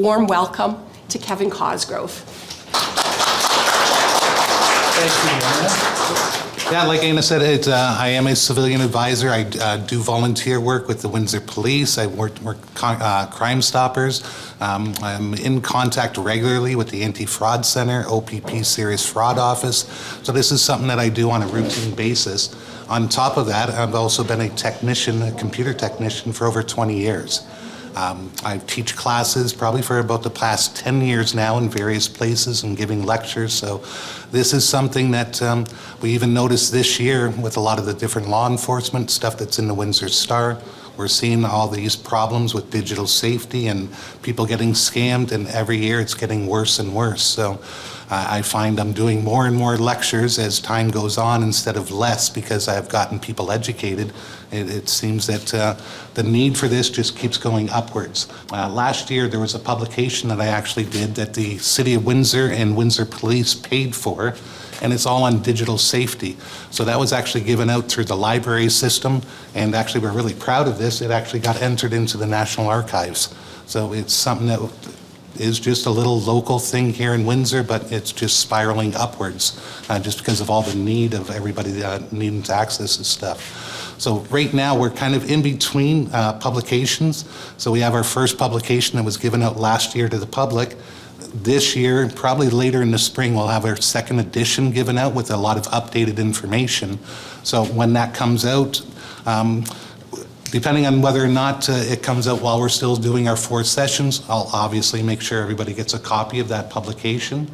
warm welcome to Kevin Cosgrove. Thank you, Anna. Yeah, like Anna said, I am a civilian advisor. I do volunteer work with the Windsor Police. I work Crime Stoppers. I'm in contact regularly with the Anti-Fraud Center, OPP Serious Fraud Office. So this is something that I do on a routine basis. On top of that, I've also been a technician, a computer technician, for over 20 years. I teach classes probably for about the past 10 years now in various places and giving lectures. So this is something that we even noticed this year with a lot of the different law enforcement stuff that's in the Windsor Star. We're seeing all these problems with digital safety and people getting scammed, and every year it's getting worse and worse. So I find I'm doing more and more lectures as time goes on instead of less, because I've gotten people educated. It seems that the need for this just keeps going upwards. Last year there was a publication that I actually did that the City of Windsor and Windsor Police paid for, and it's all on digital safety. So that was actually given out through the library system, and actually we're really proud of this. It actually got entered into the National Archives. So it's something that is just a little local thing here in Windsor, but it's just spiraling upwards just because of all the need of everybody needing to access this stuff. So right now we're kind of in between publications. So we have our first publication that was given out last year to the public. This year, probably later in the spring, we'll have our second edition given out with a lot of updated information. So when that comes out, depending on whether or not it comes out while we're still doing our 4 sessions, I'll obviously make sure everybody gets a copy of that publication.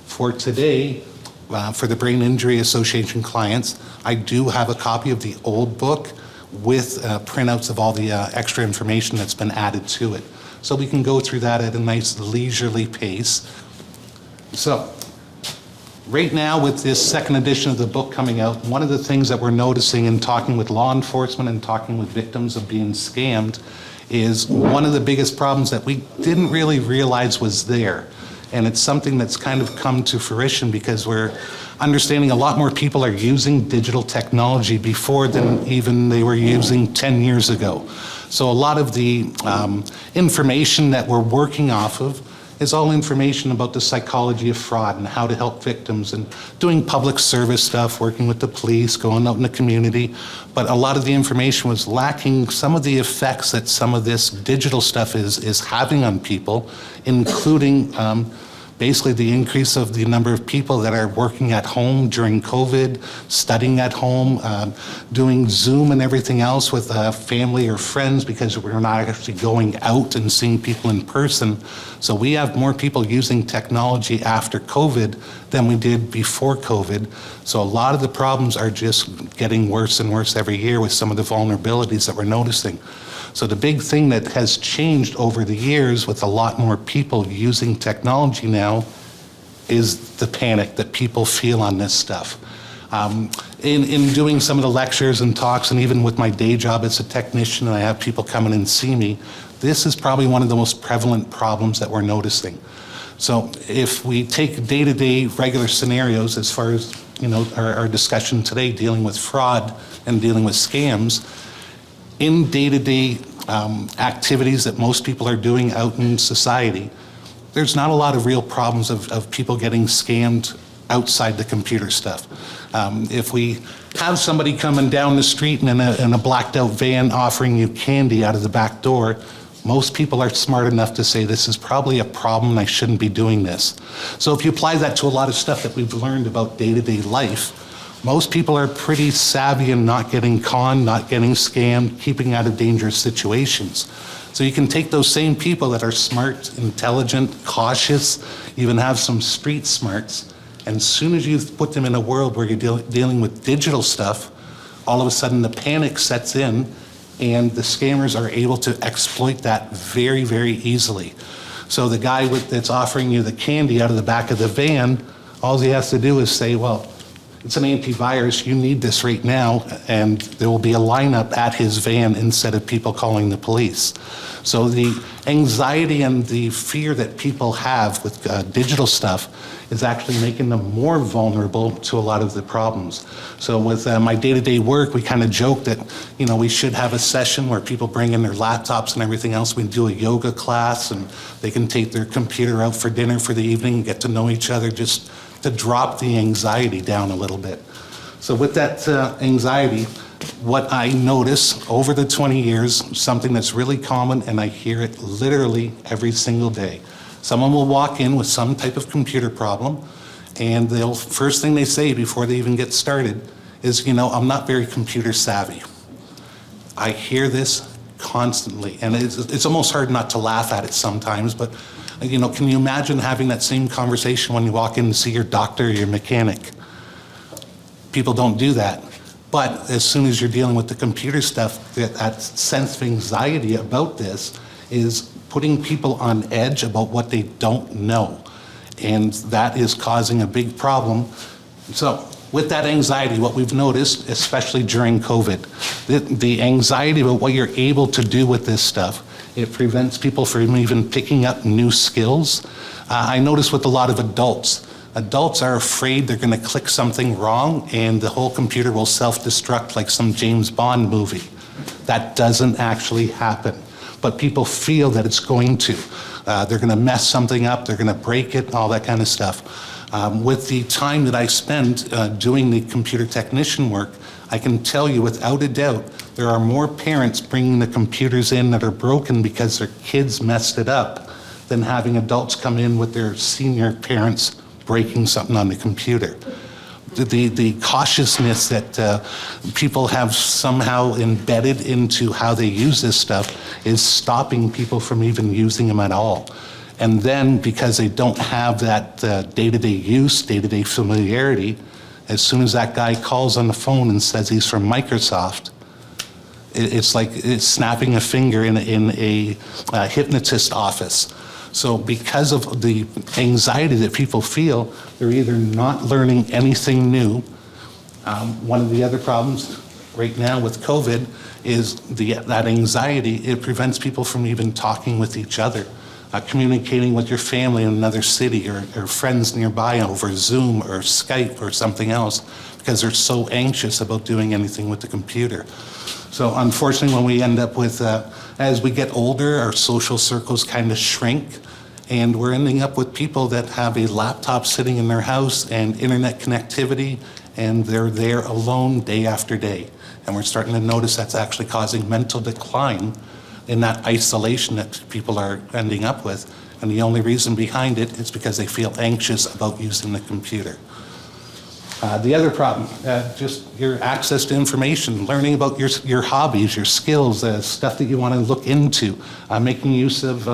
For today, for the Brain Injury Association clients, I do have a copy of the old book with printouts of all the extra information that's been added to it. So we can go through that at a nice leisurely pace. So right now with this second edition of the book coming out, one of the things that we're noticing in talking with law enforcement and talking with victims of being scammed is one of the biggest problems that we didn't really realize was there. And it's something that's kind of come to fruition because we're understanding a lot more people are using digital technology before than even they were using 10 years ago. So a lot of the information that we're working off of is all information about the psychology of fraud and how to help victims, and doing public service stuff, working with the police, going out in the community. But a lot of the information was lacking some of the effects that some of this digital stuff is having on people, including basically the increase of the number of people that are working at home during COVID, studying at home, doing Zoom and everything else with family or friends because we're not actually going out and seeing people in person. So we have more people using technology after COVID than we did before COVID. So a lot of the problems are just getting worse and worse every year with some of the vulnerabilities that we're noticing. So the big thing that has changed over the years with a lot more people using technology now is the panic that people feel on this stuff. In doing some of the lectures and talks, and even with my day job as a technician, and I have people come in and see me, this is probably one of the most prevalent problems that we're noticing. So if we take day-to-day regular scenarios, as far as our discussion today dealing with fraud and dealing with scams, in day-to-day activities that most people are doing out in society, there's not a lot of real problems of people getting scammed outside the computer stuff. If we have somebody coming down the street in a blacked out van offering you candy out of the back door, most people are smart enough to say this is probably a problem and I shouldn't be doing this. So if you apply that to a lot of stuff that we've learned about day-to-day life, most people are pretty savvy in not getting conned, not getting scammed, keeping out of dangerous situations. So you can take those same people that are smart, intelligent, cautious, even have some street smarts, and as soon as you put them in a world where you're dealing with digital stuff, all of a sudden the panic sets in and the scammers are able to exploit that very, very easily. So the guy that's offering you the candy out of the back of the van, all he has to do is say, well, it's an antivirus, you need this right now, and there will be a lineup at his van instead of people calling the police. So the anxiety and the fear that people have with digital stuff is actually making them more vulnerable to a lot of the problems. So with my day-to-day work, we kind of joke that, we should have a session where people bring in their laptops and everything else. We do a yoga class, and they can take their computer out for dinner for the evening, get to know each other, just to drop the anxiety down a little bit. So with that anxiety, what I notice over the 20 years, something that's really common, and I hear it literally every single day. Someone will walk in with some type of computer problem, and first thing they say before they even get started is, I'm not very computer savvy. I hear this constantly, and it's almost hard not to laugh at it sometimes, but can you imagine having that same conversation when you walk in to see your doctor or your mechanic? People don't do that. But as soon as you're dealing with the computer stuff, that sense of anxiety about this is putting people on edge about what they don't know. And that is causing a big problem. So with that anxiety, what we've noticed, especially during COVID, the anxiety about what you're able to do with this stuff, it prevents people from even picking up new skills. I notice with a lot of adults are afraid they're going to click something wrong and the whole computer will self-destruct like some James Bond movie. That doesn't actually happen, but people feel that it's going to. They're going to mess something up, they're going to break it, all that kind of stuff. With the time that I spend doing the computer technician work, I can tell you without a doubt, there are more parents bringing the computers in that are broken because their kids messed it up than having adults come in with their senior parents breaking something on the computer. The cautiousness that people have somehow embedded into how they use this stuff is stopping people from even using them at all. And then because they don't have that day-to-day use, day-to-day familiarity, as soon as that guy calls on the phone and says he's from Microsoft, it's like it's snapping a finger in a hypnotist office. So because of the anxiety that people feel, they're either not learning anything new. One of the other problems right now with COVID is that anxiety. It prevents people from even talking with each other, communicating with your family in another city or friends nearby over Zoom or Skype or something else, because they're so anxious about doing anything with the computer. So unfortunately, when we end up with, as we get older, our social circles kind of shrink, and we're ending up with people that have a laptop sitting in their house and internet connectivity, and they're there alone day after day. And we're starting to notice that's actually causing mental decline in that isolation that people are ending up with. And the only reason behind it is because they feel anxious about using the computer. The other problem, just your access to information, learning about your hobbies, your skills, stuff that you want to look into, making use of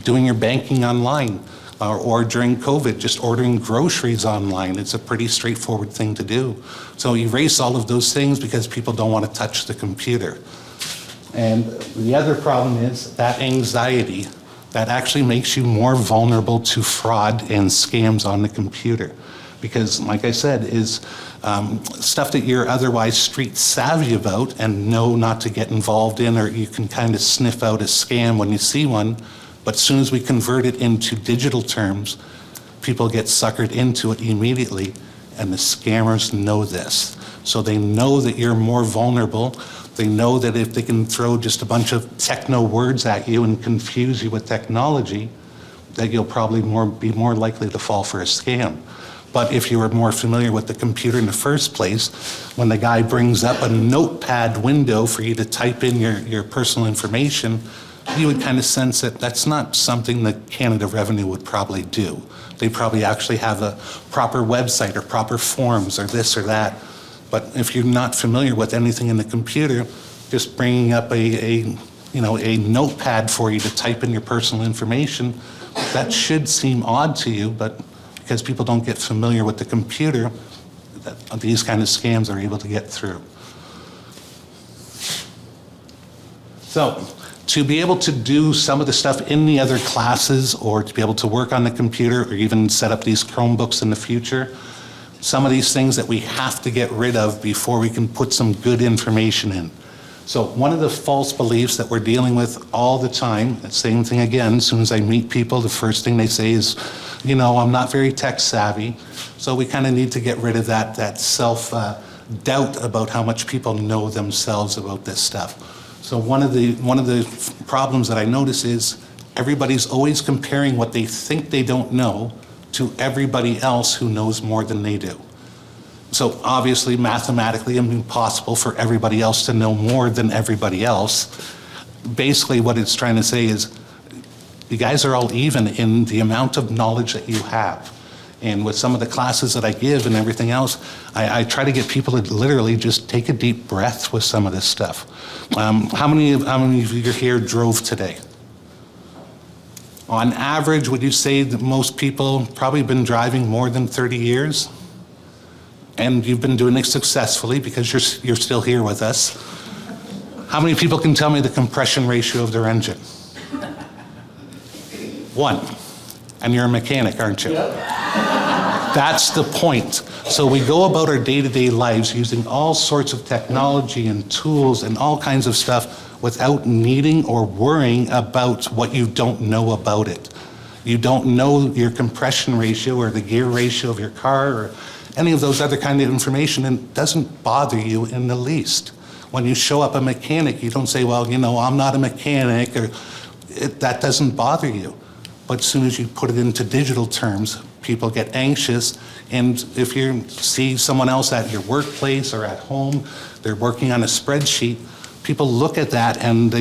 doing your banking online, or during COVID, just ordering groceries online. It's a pretty straightforward thing to do. So erase all of those things because people don't want to touch the computer. And the other problem is that anxiety that actually makes you more vulnerable to fraud and scams on the computer. Because, like I said, is stuff that you're otherwise street savvy about and know not to get involved in, or you can kind of sniff out a scam when you see one. But as soon as we convert it into digital terms, people get suckered into it immediately, and the scammers know this. So they know that you're more vulnerable. They know that if they can throw just a bunch of techno words at you and confuse you with technology, that you'll probably be more likely to fall for a scam. But if you were more familiar with the computer in the first place, when the guy brings up a notepad window for you to type in your personal information, you would kind of sense that that's not something that Canada Revenue would probably do. They probably actually have a proper website or proper forms or this or that. But if you're not familiar with anything in the computer, just bringing up a notepad for you to type in your personal information, that should seem odd to you, but because people don't get familiar with the computer, these kind of scams are able to get through. So, to be able to do some of the stuff in the other classes, or to be able to work on the computer, or even set up these Chromebooks in the future, some of these things that we have to get rid of before we can put some good information in. So one of the false beliefs that we're dealing with all the time, the same thing again, as soon as I meet people, the first thing they say is, you know, I'm not very tech savvy. So we kind of need to get rid of that self-doubt about how much people know themselves about this stuff. So one of the problems that I notice is everybody's always comparing what they think they don't know to everybody else who knows more than they do. So obviously, mathematically, it's impossible for everybody else to know more than everybody else. Basically, what it's trying to say is, you guys are all even in the amount of knowledge that you have. And with some of the classes that I give and everything else, I try to get people to literally just take a deep breath with some of this stuff. How many of you here drove today? On average, would you say that most people probably been driving more than 30 years? And you've been doing it successfully because you're still here with us. How many people can tell me the compression ratio of their engine? 1. And you're a mechanic, aren't you? Yep. That's the point. So we go about our day-to-day lives using all sorts of technology and tools and all kinds of stuff without needing or worrying about what you don't know about it. You don't know your compression ratio or the gear ratio of your car or any of those other kind of information, and it doesn't bother you in the least. When you show up a mechanic, you don't say, well, you know, I'm not a mechanic, or that doesn't bother you. But as soon as you put it into digital terms, people get anxious, and if you see someone else at your workplace or at home, they're working on a spreadsheet, people look at that and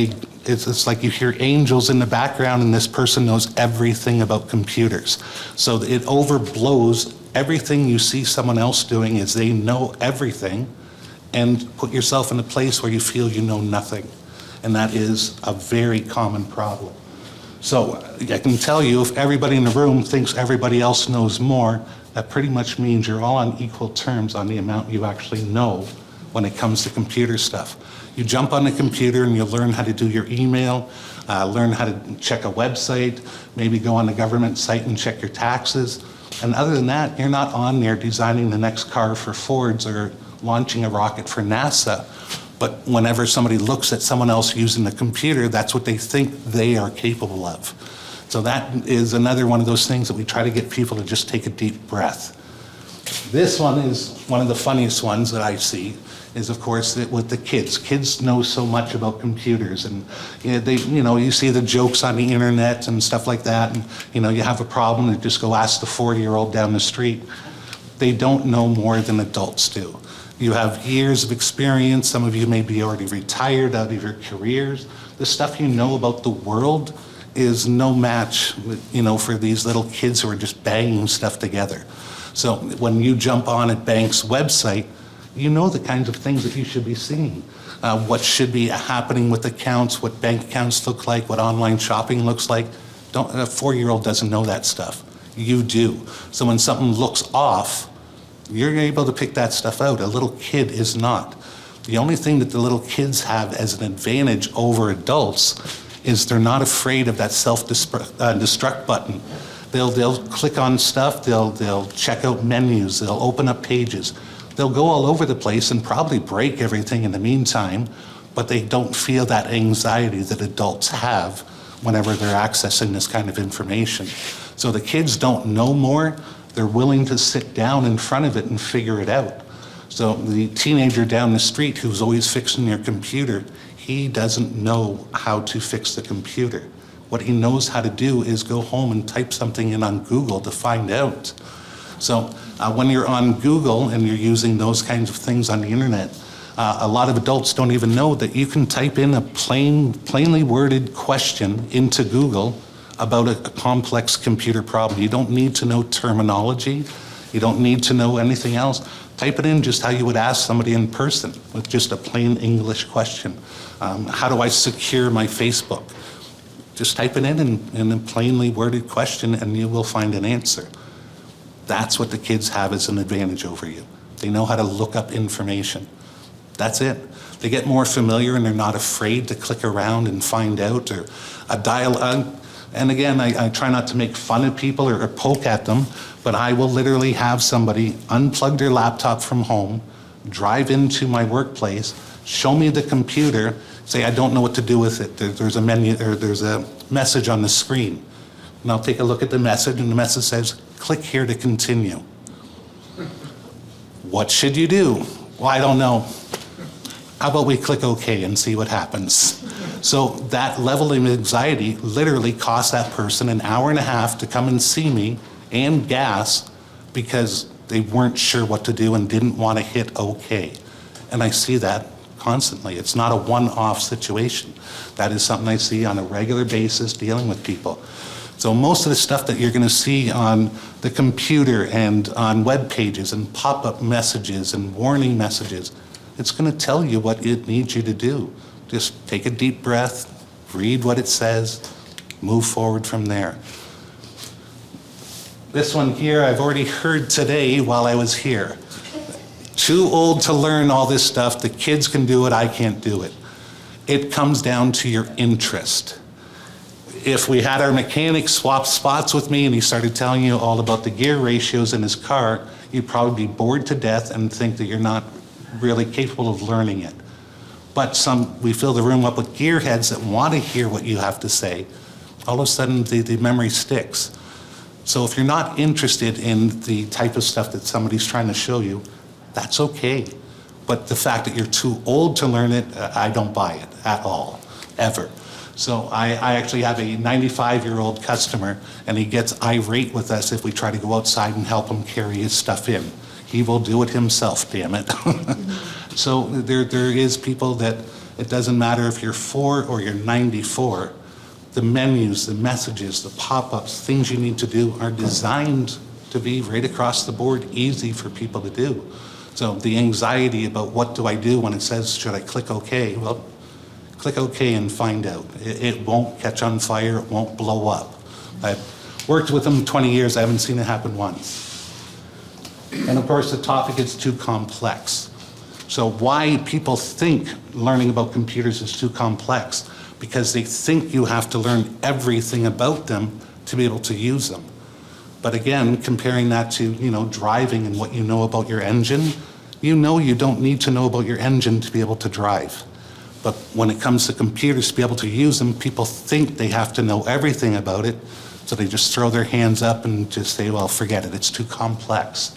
it's like you hear angels in the background, and this person knows everything about computers. So it overblows everything you see someone else doing is they know everything, and put yourself in a place where you feel you know nothing. And that is a very common problem. So I can tell you, if everybody in the room thinks everybody else knows more, that pretty much means you're all on equal terms on the amount you actually know when it comes to computer stuff. You jump on the computer and you learn how to do your email, learn how to check a website, maybe go on the government site and check your taxes. And other than that, you're not on there designing the next car for Fords or launching a rocket for NASA. But whenever somebody looks at someone else using the computer, that's what they think they are capable of. So that is another one of those things that we try to get people to just take a deep breath. This one is one of the funniest ones that I see, is of course with the kids. Kids know so much about computers, and you see the jokes on the internet and stuff like that, and you have a problem, and just go ask the 40-year-old down the street. They don't know more than adults do. You have years of experience. Some of you may be already retired out of your careers. The stuff you know about the world is no match, for these little kids who are just banging stuff together. So when you jump on a bank's website, you know the kinds of things that you should be seeing. What should be happening with accounts, what bank accounts look like, what online shopping looks like. A 4-year-old doesn't know that stuff. You do. So when something looks off, you're able to pick that stuff out. A little kid is not. The only thing that the little kids have as an advantage over adults is they're not afraid of that self-destruct button. They'll click on stuff, they'll check out menus, they'll open up pages. They'll go all over the place and probably break everything in the meantime, but they don't feel that anxiety that adults have whenever they're accessing this kind of information. So the kids don't know more, they're willing to sit down in front of it and figure it out. So the teenager down the street who's always fixing your computer, he doesn't know how to fix the computer. What he knows how to do is go home and type something in on Google to find out. So when you're on Google and you're using those kinds of things on the internet, a lot of adults don't even know that you can type in a plainly worded question into Google about a complex computer problem. You don't need to know terminology. You don't need to know anything else. Type it in just how you would ask somebody in person with just a plain English question. How do I secure my Facebook? Just type it in a plainly worded question and you will find an answer. That's what the kids have as an advantage over you. They know how to look up information. That's it. They get more familiar and they're not afraid to click around and find out or dial. And again, I try not to make fun of people or poke at them, but I will literally have somebody unplug their laptop from home, drive into my workplace, Show me the computer. Say, I don't know what to do with it. There's a menu, or there's a message on the screen. And I'll take a look at the message, and the message says, click here to continue. What should you do? Well, I don't know. How about we click OK and see what happens? So that level of anxiety literally cost that person an hour and a half to come and see me and gas because they weren't sure what to do and didn't want to hit OK. And I see that constantly. It's not a one-off situation. That is something I see on a regular basis dealing with people. So most of the stuff that you're going to see on the computer and on web pages and pop-up messages and warning messages, it's going to tell you what it needs you to do. Just take a deep breath, read what it says, move forward from there. This one here I've already heard today while I was here. Too old to learn all this stuff. The kids can do it, I can't do it. It comes down to your interest. If we had our mechanic swap spots with me and he started telling you all about the gear ratios in his car, you'd probably be bored to death and think that you're not really capable of learning it. But we fill the room up with gearheads that want to hear what you have to say. All of a sudden, the memory sticks. So if you're not interested in the type of stuff that somebody's trying to show you, that's okay. But the fact that you're too old to learn it, I don't buy it at all, ever. So I actually have a 95-year-old customer, and he gets irate with us if we try to go outside and help him carry his stuff in. He will do it himself, damn it. So there is people that it doesn't matter if you're 4 or you're 94. The menus, the messages, the pop-ups, things you need to do are designed to be right across the board easy for people to do. So the anxiety about what do I do when it says, should I click OK? Well, click OK and find out. It won't catch on fire, it won't blow up. I've worked with them 20 years, I haven't seen it happen once. And of course, the topic is too complex. So why people think learning about computers is too complex? Because they think you have to learn everything about them to be able to use them. But again, comparing that to, driving and what you know about your engine, you don't need to know about your engine to be able to drive. But when it comes to computers, to be able to use them, people think they have to know everything about it, so they just throw their hands up and just say, well, forget it, it's too complex.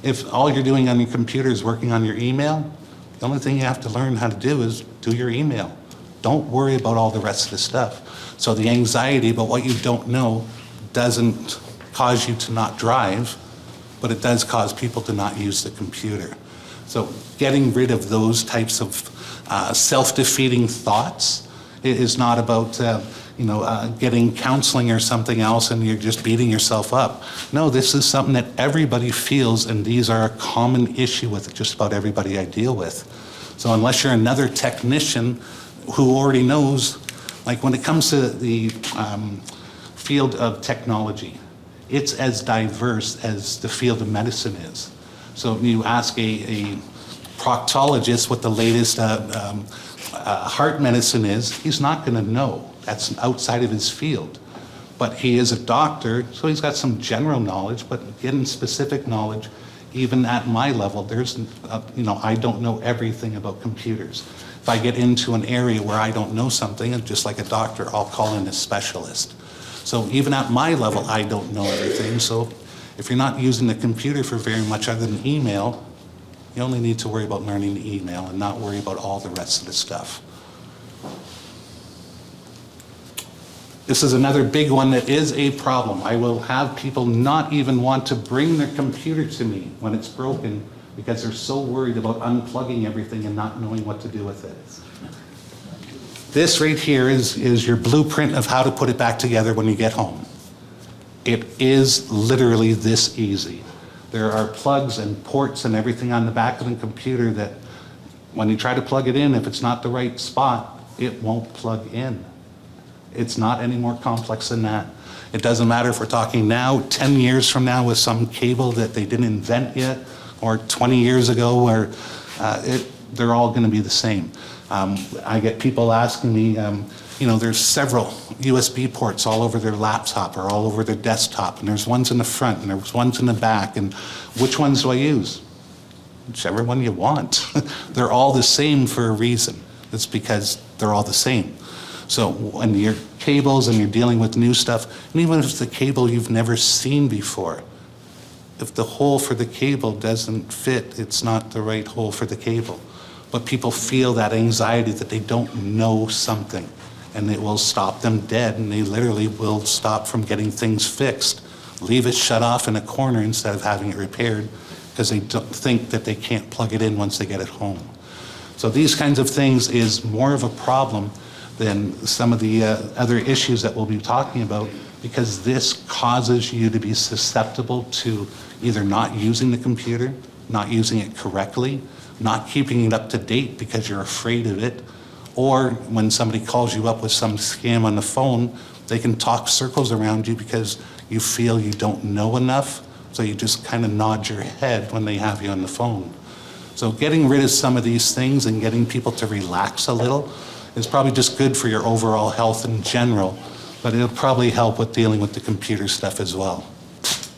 If all you're doing on your computer is working on your email, the only thing you have to learn how to do is do your email. Don't worry about all the rest of the stuff. So the anxiety about what you don't know doesn't cause you to not drive, but it does cause people to not use the computer. So getting rid of those types of self-defeating thoughts is not about getting counseling or something else and you're just beating yourself up. No, this is something that everybody feels, and these are a common issue with just about everybody I deal with. So unless you're another technician who already knows, like when it comes to the field of technology, it's as diverse as the field of medicine is. So you ask a proctologist what the latest heart medicine is, he's not going to know. That's outside of his field. But he is a doctor, so he's got some general knowledge, but getting specific knowledge, even at my level, there's, I don't know everything about computers. If I get into an area where I don't know something, and just like a doctor, I'll call in a specialist. So even at my level, I don't know everything. So if you're not using the computer for very much other than email, you only need to worry about learning the email and not worry about all the rest of the stuff. This is another big one that is a problem. I will have people not even want to bring their computer to me when it's broken because they're so worried about unplugging everything and not knowing what to do with it. This right here is your blueprint of how to put it back together when you get home. It is literally this easy. There are plugs and ports and everything on the back of the computer that when you try to plug it in, if it's not the right spot, it won't plug in. It's not any more complex than that. It doesn't matter if we're talking now, 10 years from now with some cable that they didn't invent yet, or 20 years ago where they're all going to be the same. I get people asking me, there's several USB ports all over their laptop or all over their desktop, and there's ones in the front and there's ones in the back, and which ones do I use? whichever one you want. They're all the same for a reason. It's because they're all the same. So when you're cables and you're dealing with new stuff, and even if it's the cable you've never seen before, if the hole for the cable doesn't fit, it's not the right hole for the cable. But people feel that anxiety that they don't know something, and it will stop them dead, and they literally will stop from getting things fixed. Leave it shut off in a corner instead of having it repaired because they don't think that they can't plug it in once they get it home. So these kinds of things is more of a problem than some of the other issues that we'll be talking about, because this causes you to be susceptible to either not using the computer, not using it correctly, not keeping it up to date because you're afraid of it, or when somebody calls you up with some scam on the phone, they can talk circles around you because you feel you don't know enough, so you just kind of nod your head when they have you on the phone. So getting rid of some of these things and getting people to relax a little is probably just good for your overall health in general, but it'll probably help with dealing with the computer stuff as well.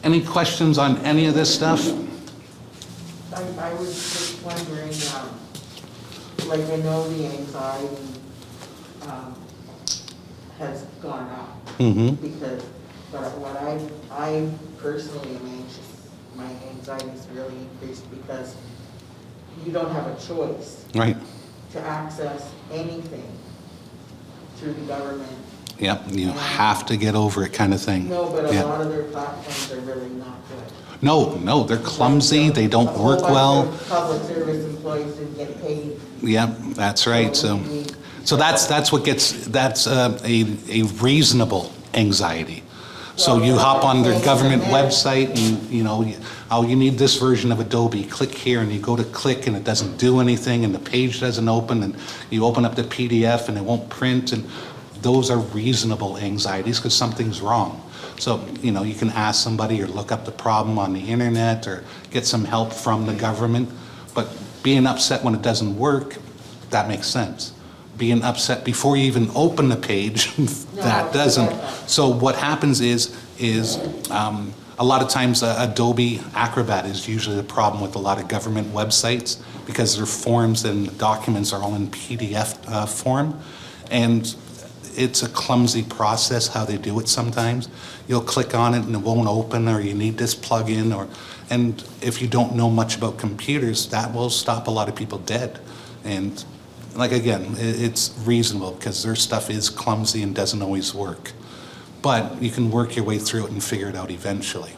Any questions on any of this stuff? I was just wondering, like, I know the anxiety has gone up because, but what I personally am anxious, my anxiety is really increased because you don't have a choice Right. to access anything through the government. Yep, you have to get over it kind of thing. No, but a Yeah. lot of their platforms are really not good. No, they're clumsy, they don't work A whole well. bunch of public service employees didn't get paid. Yep, that's right, so that's what gets, that's a reasonable anxiety. So you hop on their government website and, you know, oh, you need this version of Adobe, click here, and you go to click and it doesn't do anything and the page doesn't open, and you open up the PDF and it won't print, and those are reasonable anxieties because something's wrong. So, you know, you can ask somebody or look up the problem on the internet or get some help from the government, but being upset when it doesn't work, that makes sense. Being upset before you even open the page, that doesn't. So what happens is a lot of times Adobe Acrobat is usually the problem with a lot of government websites because their forms and documents are all in PDF form, and it's a clumsy process how they do it sometimes. You'll click on it and it won't open, or you need this plug-in, and if you don't know much about computers, that will stop a lot of people dead. And like, again, it's reasonable because their stuff is clumsy and doesn't always work. But you can work your way through it and figure it out eventually.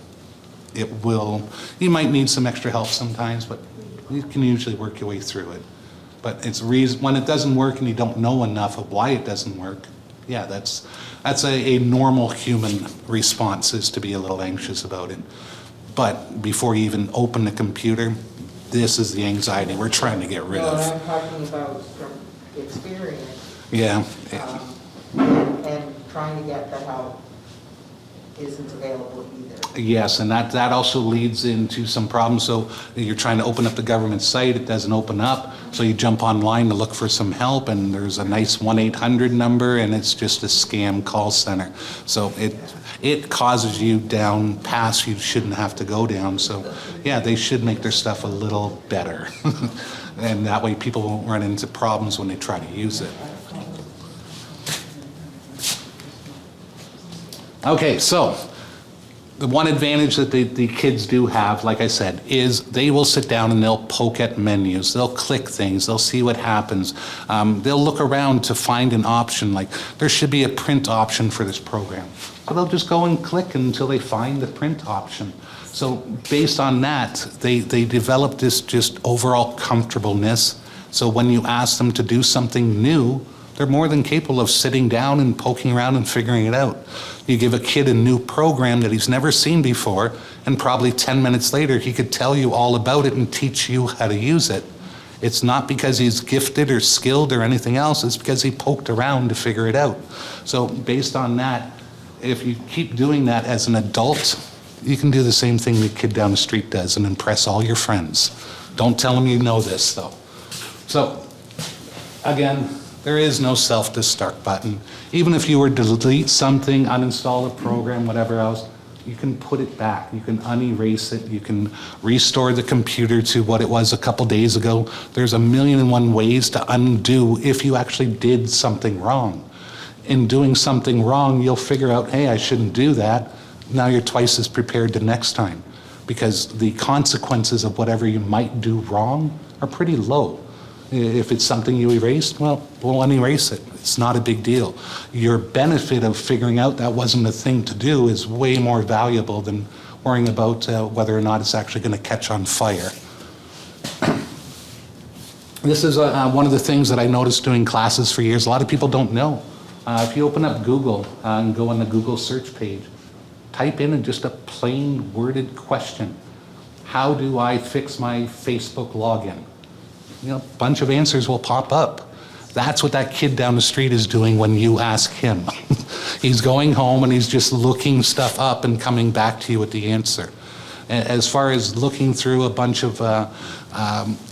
It will, you might need some extra help sometimes, but you can usually work your way through it. But it's when it doesn't work and you don't know enough of why it doesn't work, yeah, that's a normal human response, is to be a little anxious about it. But before you even open the computer, this is the anxiety we're trying to get rid No, of. I'm talking about from experience. Yeah. And trying to get the help isn't available either. Yes, and that also leads into some problems. So you're trying to open up the government site, it doesn't open up, so you jump online to look for some help, and there's a nice 1-800 number, and it's just a scam call center. So it causes you down paths you shouldn't have to go down. So yeah, they should make their stuff a little better. And that way people won't run into problems when they try to use it. Okay, so the one advantage that the kids do have, like I said, is they will sit down and they'll poke at menus, they'll click things, they'll see what happens. They'll look around to find an option, like there should be a print option for this program. So they'll just go and click until they find the print option. So based on that, they develop this just overall comfortableness. So when you ask them to do something new, they're more than capable of sitting down and poking around and figuring it out. You give a kid a new program that he's never seen before, and probably 10 minutes later, he could tell you all about it and teach you how to use it. It's not because he's gifted or skilled or anything else, it's because he poked around to figure it out. So based on that, if you keep doing that as an adult, you can do the same thing the kid down the street does and impress all your friends. Don't tell them you know this, though. So, again, there is no self-destruct button. Even if you were to delete something, uninstall a program, whatever else, you can put it back. You can unerase it. You can restore the computer to what it was a couple days ago. There's 1,000,001 ways to undo if you actually did something wrong. In doing something wrong, you'll figure out, hey, I shouldn't do that. Now you're twice as prepared the next time, because the consequences of whatever you might do wrong are pretty low. If it's something you erased, well, we'll unerase it. It's not a big deal. Your benefit of figuring out that wasn't a thing to do is way more valuable than worrying about whether or not it's actually going to catch on fire. This is one of the things that I noticed doing classes for years. A lot of people don't know. If you open up Google and go on the Google search page, type in just a plain worded question. How do I fix my Facebook login? A bunch of answers will pop up. That's what that kid down the street is doing when you ask him. He's going home and he's just looking stuff up and coming back to you with the answer. As far as looking through a bunch of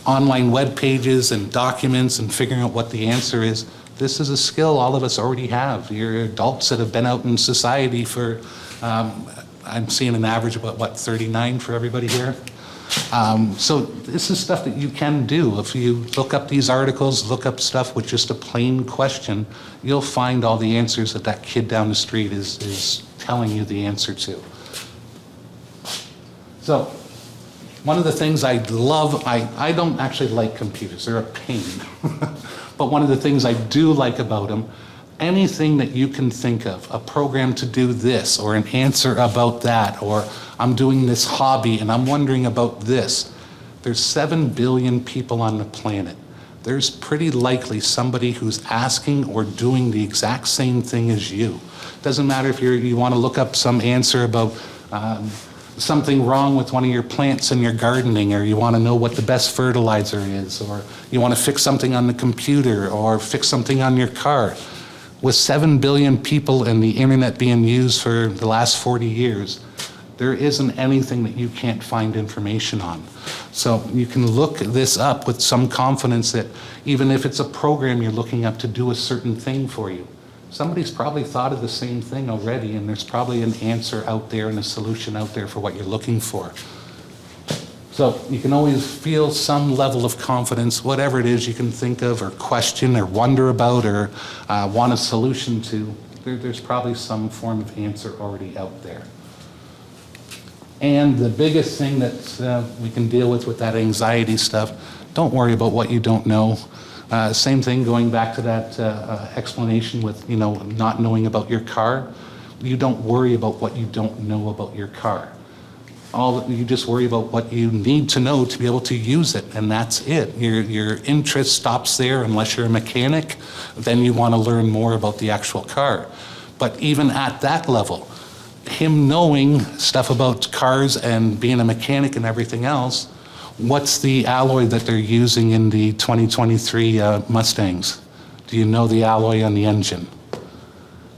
online web pages and documents and figuring out what the answer is, this is a skill all of us already have. You're adults that have been out in society for, I'm seeing an average of about, 39 for everybody here? So this is stuff that you can do. If you look up these articles, look up stuff with just a plain question, you'll find all the answers that that kid down the street is telling you the answer to. So one of the things I love, I don't actually like computers, they're a pain. But one of the things I do like about them, anything that you can think of, a program to do this, or an answer about that, or I'm doing this hobby and I'm wondering about this. There's 7 billion people on the planet. There's pretty likely somebody who's asking or doing the exact same thing as you. Doesn't matter if you want to look up some answer about something wrong with one of your plants in your gardening, or you want to know what the best fertilizer is, or you want to fix something on the computer or fix something on your car. With 7 billion people and the internet being used for the last 40 years, there isn't anything that you can't find information on. So you can look this up with some confidence that even if it's a program you're looking up to do a certain thing for you, somebody's probably thought of the same thing already, and there's probably an answer out there and a solution out there for what you're looking for. So you can always feel some level of confidence, whatever it is you can think of or question or wonder about or want a solution to, there's probably some form of answer already out there. And the biggest thing that we can deal with that anxiety stuff, don't worry about what you don't know. Same thing going back to that explanation with, not knowing about your car. You don't worry about what you don't know about your car. You just worry about what you need to know to be able to use it, and that's it. Your interest stops there unless you're a mechanic. Then you want to learn more about the actual car. But even at that level, him knowing stuff about cars and being a mechanic and everything else, what's the alloy that they're using in the 2023 Mustangs? Do you know the alloy on the engine?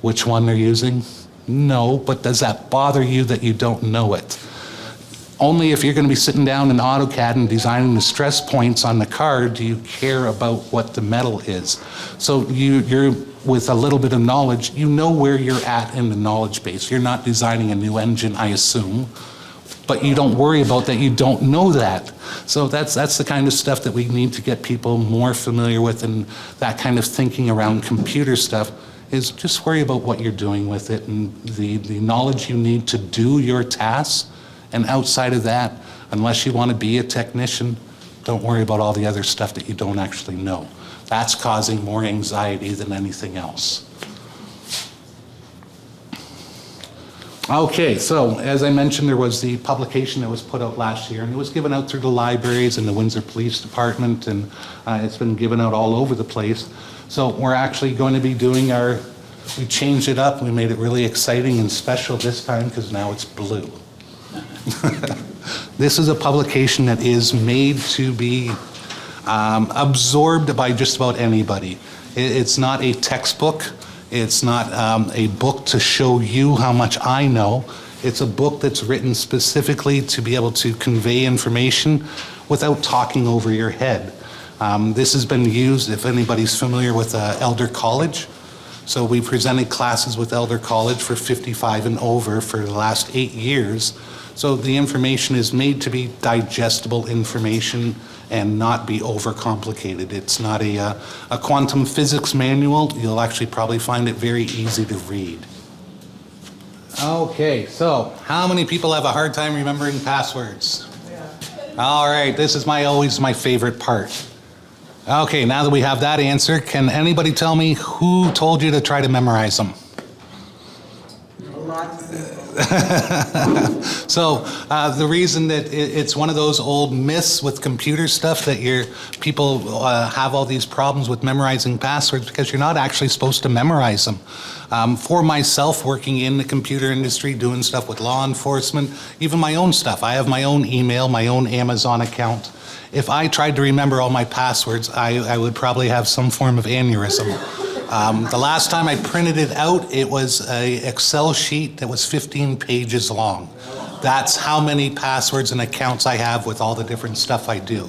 Which one they're using? No, but does that bother you that you don't know it? Only if you're going to be sitting down in AutoCAD and designing the stress points on the car do you care about what the metal is. So you're with a little bit of knowledge, you know where you're at in the knowledge base. You're not designing a new engine, I assume, but you don't worry about that you don't know that. So that's the kind of stuff that we need to get people more familiar with, and that kind of thinking around computer stuff is just worry about what you're doing with it and the knowledge you need to do your tasks. And outside of that, unless you want to be a technician, don't worry about all the other stuff that you don't actually know. That's causing more anxiety than anything else. Okay, so as I mentioned, there was the publication that was put out last year, and it was given out through the libraries and the Windsor Police Department, and it's been given out all over the place. So we're actually going to be doing we changed it up. We made it really exciting and special this time because now it's blue. This is a publication that is made to be absorbed by just about anybody. It's not a textbook. It's not a book to show you how much I know. It's a book that's written specifically to be able to convey information without talking over your head. This has been used, if anybody's familiar with Elder College. So we presented classes with Elder College for 55 and over for the last 8 years. So the information is made to be digestible information and not be overcomplicated. It's not a quantum physics manual. You'll actually probably find it very easy to read. Okay, so how many people have a hard time remembering passwords? All right, this is always my favorite part. Okay, now that we have that answer, can anybody tell me who told you to try to memorize them? Lots of people. So the reason that it's one of those old myths with computer stuff that people have all these problems with memorizing passwords because you're not actually supposed to memorize them. For myself, working in the computer industry, doing stuff with law enforcement, even my own stuff. I have my own email, my own Amazon account. If I tried to remember all my passwords, I would probably have some form of aneurysm. The last time I printed it out, it was an Excel sheet that was 15 pages long. That's how many passwords and accounts I have with all the different stuff I do.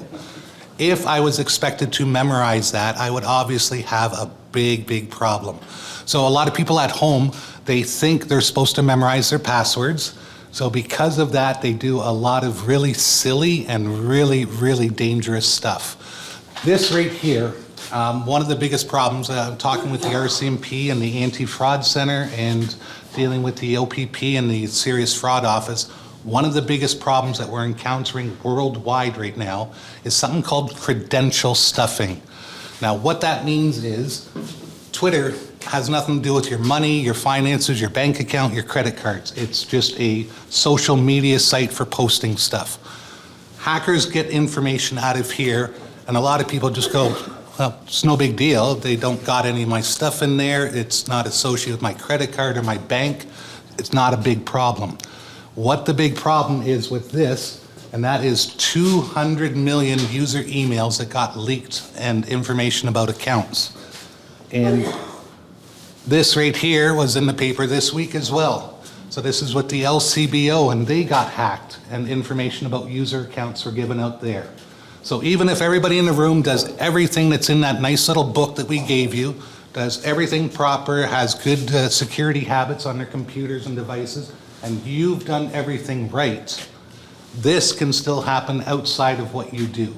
If I was expected to memorize that, I would obviously have a big, big problem. So a lot of people at home, they think they're supposed to memorize their passwords. So because of that, they do a lot of really silly and really, really dangerous stuff. This right here, one of the biggest problems, I'm talking with the RCMP and the Anti-Fraud Center and dealing with the OPP and the Serious Fraud Office, one of the biggest problems that we're encountering worldwide right now is something called credential stuffing. Now, what that means is Twitter has nothing to do with your money, your finances, your bank account, your credit cards. It's just a social media site for posting stuff. Hackers get information out of here, and a lot of people just go, well, it's no big deal. They don't got any of my stuff in there. It's not associated with my credit card or my bank. It's not a big problem. What the big problem is with this, and that is 200 million user emails that got leaked and information about accounts. And this right here was in the paper this week as well. So this is what the LCBO, and they got hacked and information about user accounts were given out there. So even if everybody in the room does everything that's in that nice little book that we gave you, does everything proper, has good security habits on their computers and devices, and you've done everything right, this can still happen outside of what you do.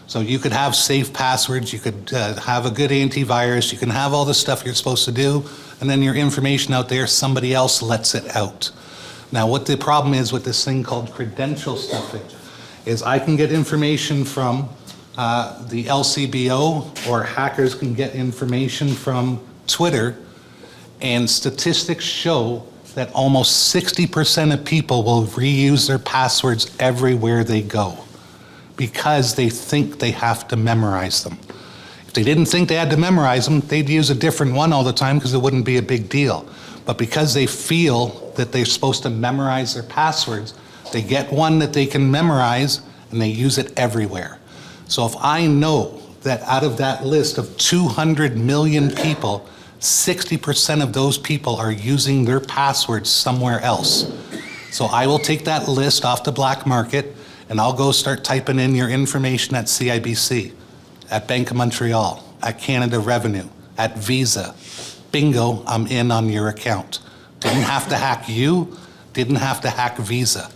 So you could have safe passwords, you could have a good antivirus, you can have all the stuff you're supposed to do, and then your information out there, somebody else lets it out. Now what the problem is with this thing called credential stuffing is I can get information from the LCBO, or hackers can get information from Twitter, and statistics show that almost 60% of people will reuse their passwords everywhere they go, because they think they have to memorize them. If they didn't think they had to memorize them, they'd use a different one all the time because it wouldn't be a big deal. But because they feel that they're supposed to memorize their passwords, they get one that they can memorize and they use it everywhere. So if I know that out of that list of 200 million people, 60% of those people are using their passwords somewhere else. So I will take that list off the black market and I'll go start typing in your information at CIBC, at Bank of Montreal, at Canada Revenue, at Visa. Bingo, I'm in on your account. Didn't have to hack you, didn't have to hack Visa.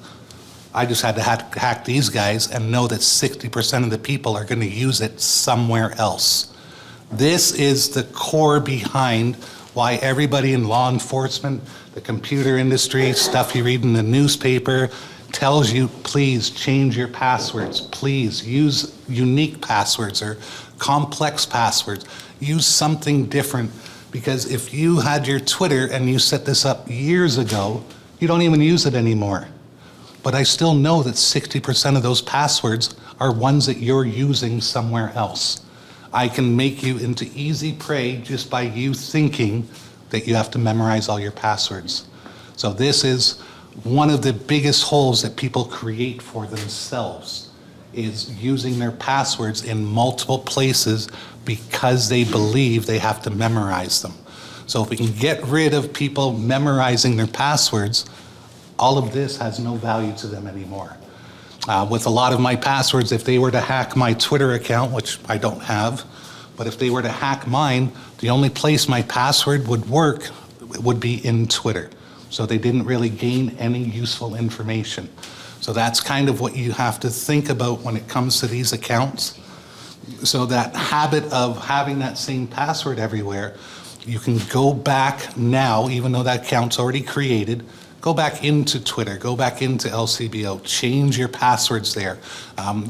I just had to hack these guys and know that 60% of the people are going to use it somewhere else. This is the core behind why everybody in law enforcement, the computer industry, stuff you read in the newspaper, tells you, please change your passwords. Please use unique passwords or complex passwords. Use something different, because if you had your Twitter and you set this up years ago, you don't even use it anymore. But I still know that 60% of those passwords are ones that you're using somewhere else. I can make you into easy prey just by you thinking that you have to memorize all your passwords. So this is one of the biggest holes that people create for themselves, is using their passwords in multiple places because they believe they have to memorize them. So if we can get rid of people memorizing their passwords, all of this has no value to them anymore. With a lot of my passwords, if they were to hack my Twitter account, which I don't have, But if they were to hack mine, the only place my password would work would be in Twitter. So they didn't really gain any useful information. So that's kind of what you have to think about when it comes to these accounts. So that habit of having that same password everywhere, you can go back now, even though that account's already created, go back into Twitter, go back into LCBO, change your passwords there.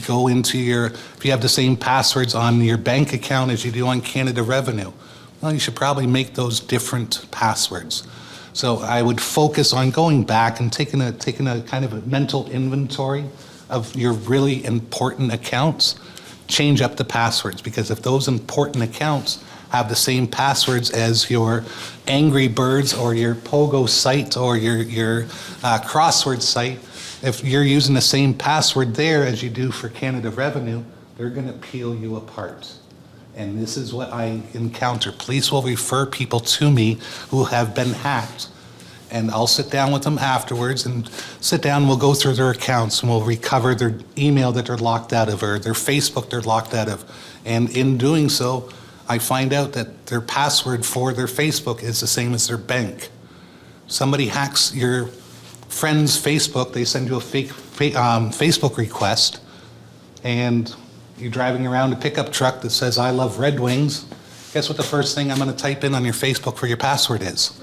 Go into if you have the same passwords on your bank account as you do on Canada Revenue, well, you should probably make those different passwords. So I would focus on going back and taking a kind of a mental inventory of your really important accounts, change up the passwords, because if those important accounts have the same passwords as your Angry Birds or your Pogo site or your crossword site, if you're using the same password there as you do for Canada Revenue, they're going to peel you apart. And this is what I encounter. Police will refer people to me who have been hacked, and I'll sit down with them afterwards and we'll go through their accounts and we'll recover their email that they're locked out of or their Facebook they're locked out of. And in doing so, I find out that their password for their Facebook is the same as their bank. Somebody hacks your friend's Facebook, they send you a fake Facebook request, and you're driving around a pickup truck that says, "I love Red Wings." Guess what the first thing I'm going to type in on your Facebook for your password is?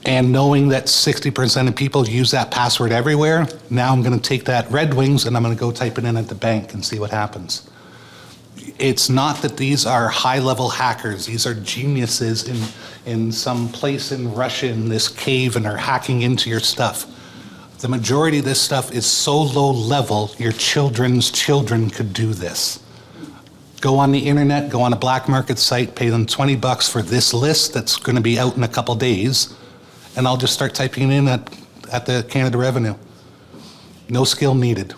And knowing that 60% of people use that password everywhere, now I'm going to take that Red Wings and I'm going to go type it in at the bank and see what happens. It's not that these are high-level hackers. These are geniuses in some place in Russia in this cave and are hacking into your stuff. The majority of this stuff is so low level, your children's children could do this. Go on the internet, go on a black market site, pay them $20 for this list that's going to be out in a couple days, and I'll just start typing it in at the Canada Revenue. No skill needed.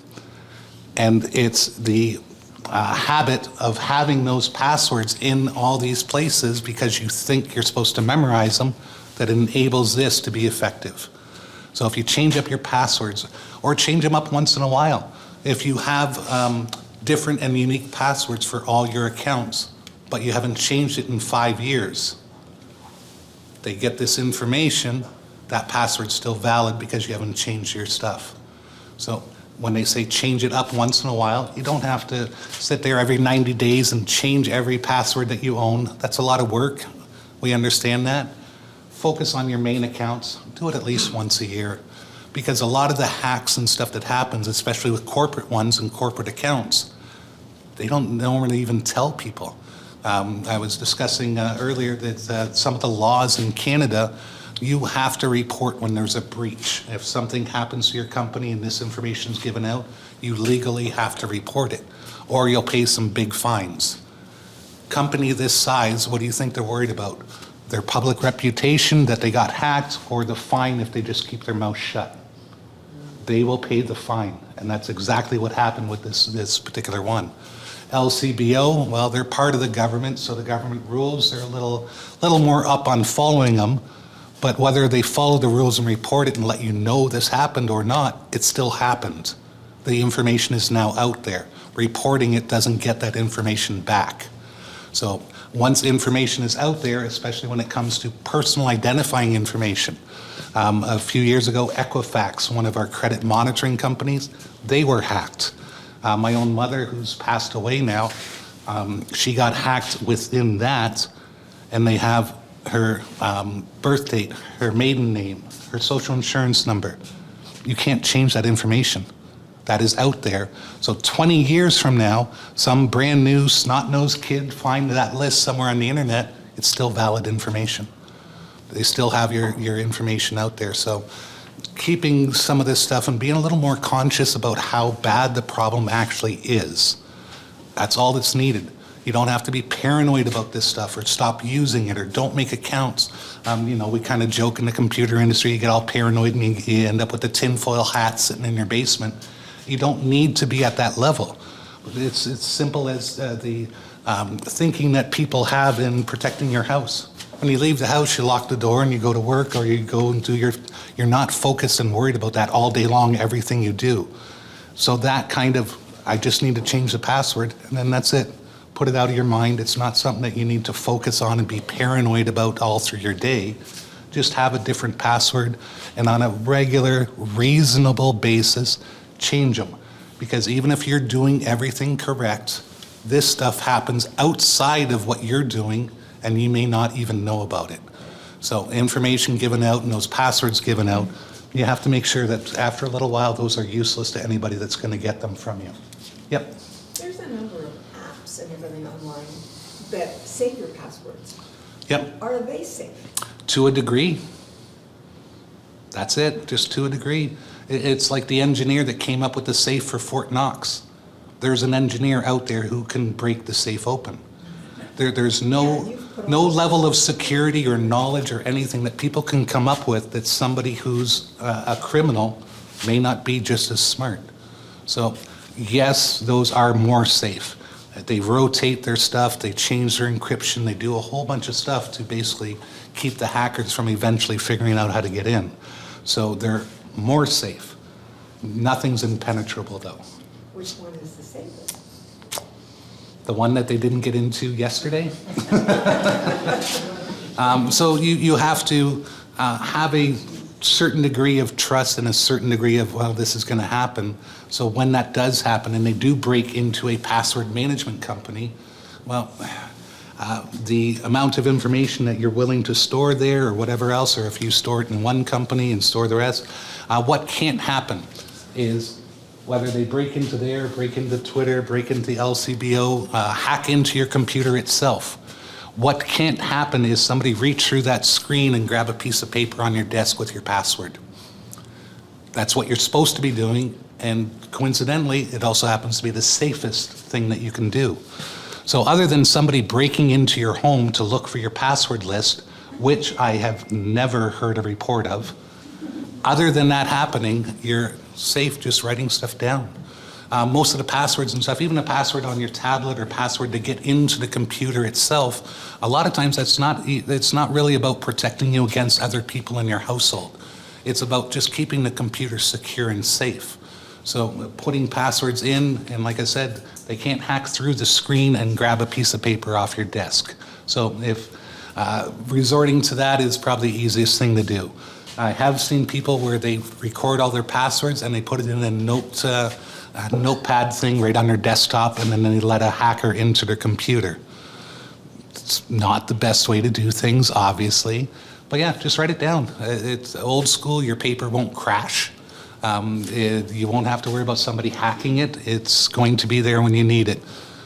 And it's the habit of having those passwords in all these places because you think you're supposed to memorize them that enables this to be effective. So if you change up your passwords, or change them up once in a while, if you have different and unique passwords for all your accounts, but you haven't changed it in 5 years, they get this information, that password's still valid because you haven't changed your stuff. So when they say change it up once in a while, you don't have to sit there every 90 days and change every password that you own. That's a lot of work. We understand that. Focus on your main accounts. Do it at least once a year, because a lot of the hacks and stuff that happens, especially with corporate ones and corporate accounts, they don't normally even tell people. I was discussing earlier that some of the laws in Canada, you have to report when there's a breach. If something happens to your company and this information is given out, you legally have to report it, or you'll pay some big fines. Company this size, what do you think they're worried about? Their public reputation that they got hacked, or the fine if they just keep their mouth shut? They will pay the fine, and that's exactly what happened with this particular one. LCBO, well, they're part of the government, so the government rules, they're a little more up on following them, but whether they follow the rules and report it and let you know this happened or not, it still happened. The information is now out there. Reporting it doesn't get that information back. So once information is out there, especially when it comes to personal identifying information, a few years ago, Equifax, one of our credit monitoring companies, they were hacked. My own mother, who's passed away now, she got hacked within that, and they have her birth date, her maiden name, her social insurance number. You can't change that information. That is out there. So 20 years from now, some brand new snot-nosed kid find that list somewhere on the internet, it's still valid information. They still have your information out there. So keeping some of this stuff and being a little more conscious about how bad the problem actually is. That's all that's needed. You don't have to be paranoid about this stuff or stop using it or don't make accounts. We kind of joke in the computer industry, you get all paranoid and you end up with the tinfoil hat sitting in your basement. You don't need to be at that level. It's simple as the thinking that people have in protecting your house. When you leave the house, you lock the door and you go to work, or you go and do you're not focused and worried about that all day long, everything you do. So that kind of, I just need to change the password, and then that's it. put it out of your mind. It's not something that you need to focus on and be paranoid about all through your day. Just have a different password, and on a regular, reasonable basis, change them. Because even if you're doing everything correct, this stuff happens outside of what you're doing, and you may not even know about it. So information given out and those passwords given out, you have to make sure that after a little while, those are useless to anybody that's going to get them from you. Yep. There's a number of apps and everything online that save your passwords. Yep. Are they safe? To a degree. That's it, just to a degree. It's like the engineer that came up with the safe for Fort Knox. There's an engineer out there who can break the safe open. There's no level of security or knowledge or anything that people can come up with that somebody who's a criminal may not be just as smart. So yes, those are more safe. They rotate their stuff, they change their encryption, they do a whole bunch of stuff to basically keep the hackers from eventually figuring out how to get in. So they're more safe. Nothing's impenetrable though. Which one is the safest? The one that they didn't get into yesterday. So you have to have a certain degree of trust and a certain degree of, well, this is going to happen. So when that does happen and they do break into a password management company, well, the amount of information that you're willing to store there or whatever else, or if you store it in one company and store the rest, what can't happen is whether they break into there, break into Twitter, break into the LCBO, hack into your computer itself. What can't happen is somebody reach through that screen and grab a piece of paper on your desk with your password. That's what you're supposed to be doing, and coincidentally, it also happens to be the safest thing that you can do. So other than somebody breaking into your home to look for your password list, which I have never heard a report of, other than that happening, you're safe just writing stuff down. Most of the passwords and stuff, even a password on your tablet or password to get into the computer itself, a lot of times it's not really about protecting you against other people in your household. It's about just keeping the computer secure and safe. So putting passwords in, and like I said, they can't hack through the screen and grab a piece of paper off your desk. So if resorting to that is probably the easiest thing to do. I have seen people where they record all their passwords and they put it in a notepad thing right on their desktop, and then they let a hacker into their computer. It's not the best way to do things, obviously, but yeah, just write it down. It's old school, your paper won't crash. You won't have to worry about somebody hacking it. It's going to be there when you need it.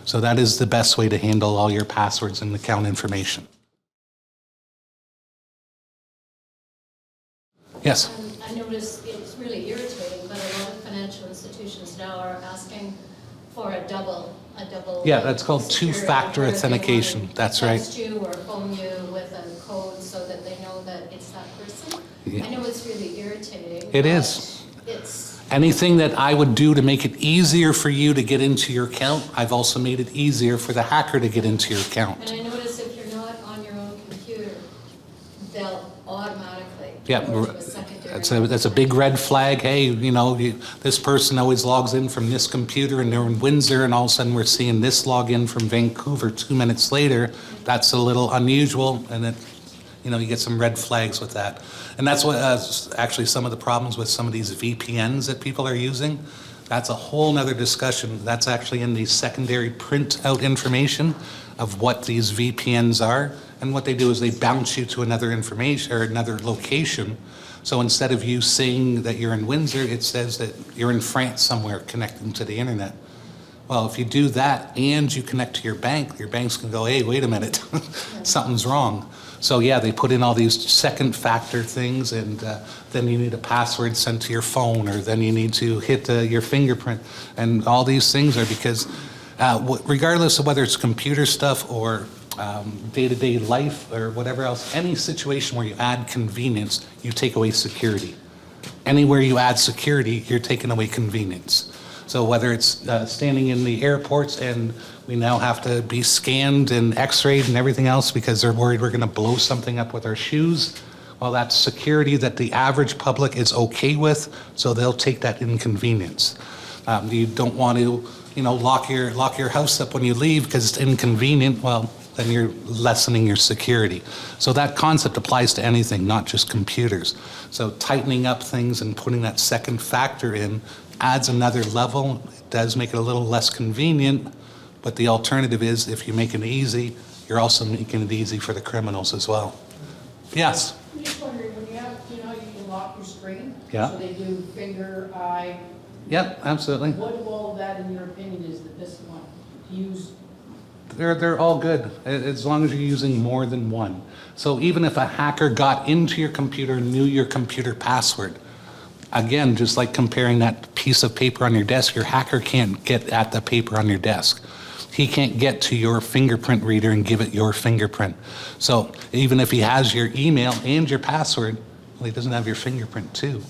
So that is the best way to handle all your passwords and account information. Yes? I noticed it's really irritating, but a lot of financial institutions now are asking for a double. Yeah, that's called security, two-factor where they authentication. want to That's right. text you or phone you with a code so that they know that it's that person. Yeah. I know it's really irritating. It but is. It's, Anything that I would do to make it easier for you to get into your account, I've also made it easier for the hacker to get into your account. and I notice if you're not on your own computer, they'll automatically Yeah, go to a secondary. that's a big red flag. Hey, this person always logs in from this computer and they're in Windsor, and all of a sudden we're seeing this login from Vancouver 2 minutes later. That's a little unusual, and it, you get some red flags with that. And that's what actually some of the problems with some of these VPNs that people are using. That's a whole nother discussion. That's actually in the secondary printout information of what these VPNs are. And what they do is they bounce you to another information or another location. So instead of you saying that you're in Windsor, it says that you're in France somewhere connecting to the internet. Well, if you do that and you connect to your bank's gonna go, hey, wait a minute, something's wrong. So yeah, they put in all these second factor things, and then you need a password sent to your phone, or then you need to hit your fingerprint. And all these things are because regardless of whether it's computer stuff or day-to-day life or whatever else, any situation where you add convenience, you take away security. Anywhere you add security, you're taking away convenience. So whether it's standing in the airports and we now have to be scanned and x-rayed and everything else because they're worried we're going to blow something up with our shoes, well, that's security that the average public is okay with, so they'll take that inconvenience. You don't want to, lock your house up when you leave because it's inconvenient. Well, then you're lessening your security. So that concept applies to anything, not just computers. So tightening up things and putting that second factor in adds another level. It does make it a little less convenient, but the alternative is if you make it easy, you're also making it easy for the criminals as well. Yes? I'm just wondering, when you have, you can lock your screen? Yeah. So they do finger, eye. Yep, absolutely. What of all of that, in your opinion, is the best one to use? They're all good, as long as you're using more than one. So even if a hacker got into your computer and knew your computer password, again, just like comparing that piece of paper on your desk, your hacker can't get at the paper on your desk. He can't get to your fingerprint reader and give it your fingerprint. So even if he has your email and your password, well, he doesn't have your fingerprint too.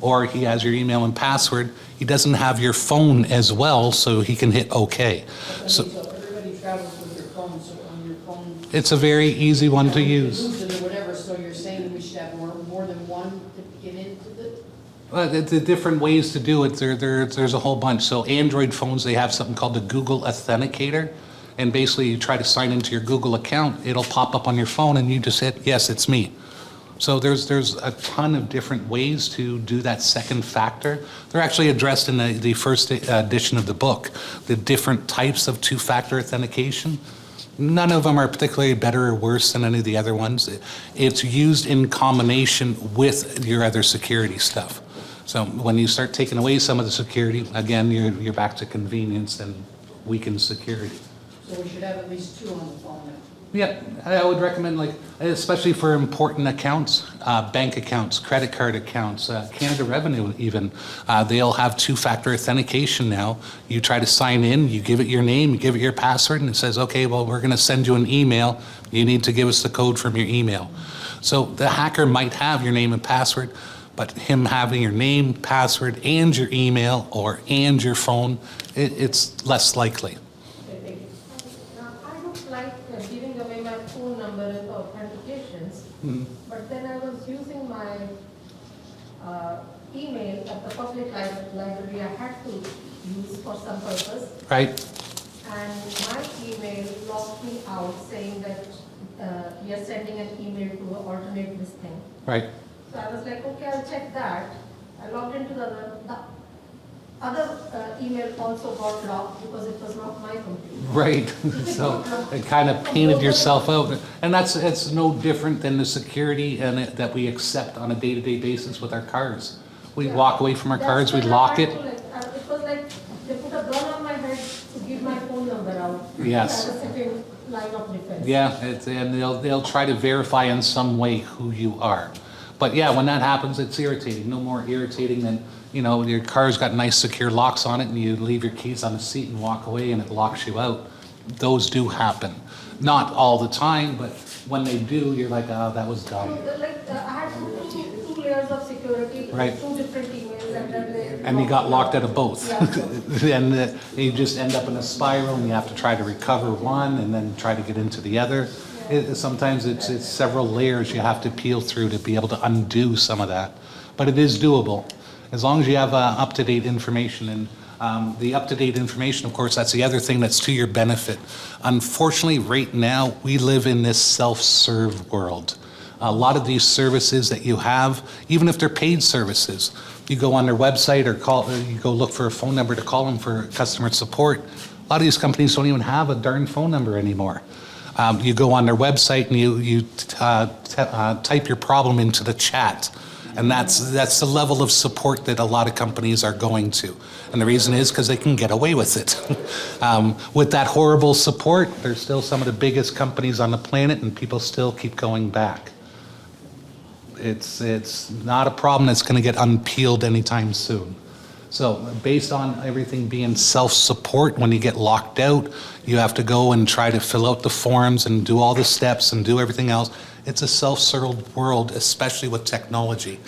Or he has your email and password, he doesn't have your phone as well, so he can hit OK. So Everybody travels with their phone, so on your phone. it's a very easy one to You use. lose it or whatever, so you're saying we should have more than one to get into the. The different ways to do it, there's a whole bunch. So Android phones, they have something called the Google Authenticator. And basically you try to sign into your Google account, it'll pop up on your phone and you just hit, yes, it's me. So there's a ton of different ways to do that second factor. They're actually addressed in the first edition of the book, the different types of two-factor authentication. None of them are particularly better or worse than any of the other ones. It's used in combination with your other security stuff. So when you start taking away some of the security, again, you're back to convenience and weakened security. So we should have at least two on the phone now. Yeah, I would recommend, especially for important accounts, bank accounts, credit card accounts, Canada Revenue even, they'll have two-factor authentication now. You try to sign in, you give it your name, you give it your password, and it says, okay, well, we're going to send you an email. You need to give us the code from your email. So the hacker might have your name and password, but him having your name, password, and your email, and your phone, it's less likely. I don't like giving away my phone number and authentications, but then I was using my email at the public library I had to use for some purpose, Right? and my email logged me out saying that we are sending an email to alternate this thing. Right. So I was like, okay, I'll check that. I logged into the other email also got locked because it was not my computer. Right, so it kind of painted yourself out. And it's no different than the security that we accept on a day-to-day basis with our cars. We walk away from our cars, we lock it. It was like they put a gun on my head to give my phone number out. Yes. As a second line of defense. Yeah, and they'll try to verify in some way who you are. But yeah, when that happens, it's irritating. No more irritating than, your car's got nice secure locks on it and you leave your keys on the seat and walk away and it locks you out. Those do happen. Not all the time, but when they do, you're like, oh, that was dumb. I had two layers of security, Right. two different emails, and then And you got locked out of both. Yeah. And you just end up in a spiral and you have to try to recover one and then try to get into the other. Sometimes it's several layers you have to peel through to be able to undo some of that. But it is doable, as long as you have up-to-date information. And the up-to-date information, of course, that's the other thing that's to your benefit. Unfortunately, right now, we live in this self-serve world. A lot of these services that you have, even if they're paid services, you go on their website or you go look for a phone number to call them for customer support. A lot of these companies don't even have a darn phone number anymore. You go on their website and you type your problem into the chat. And that's the level of support that a lot of companies are going to. And the reason is because they can get away with it. With that horrible support, they're still some of the biggest companies on the planet and people still keep going back. It's not a problem that's going to get unpeeled anytime soon. So based on everything being self-support, when you get locked out, you have to go and try to fill out the forms and do all the steps and do everything else. It's a self-served world, especially with technology.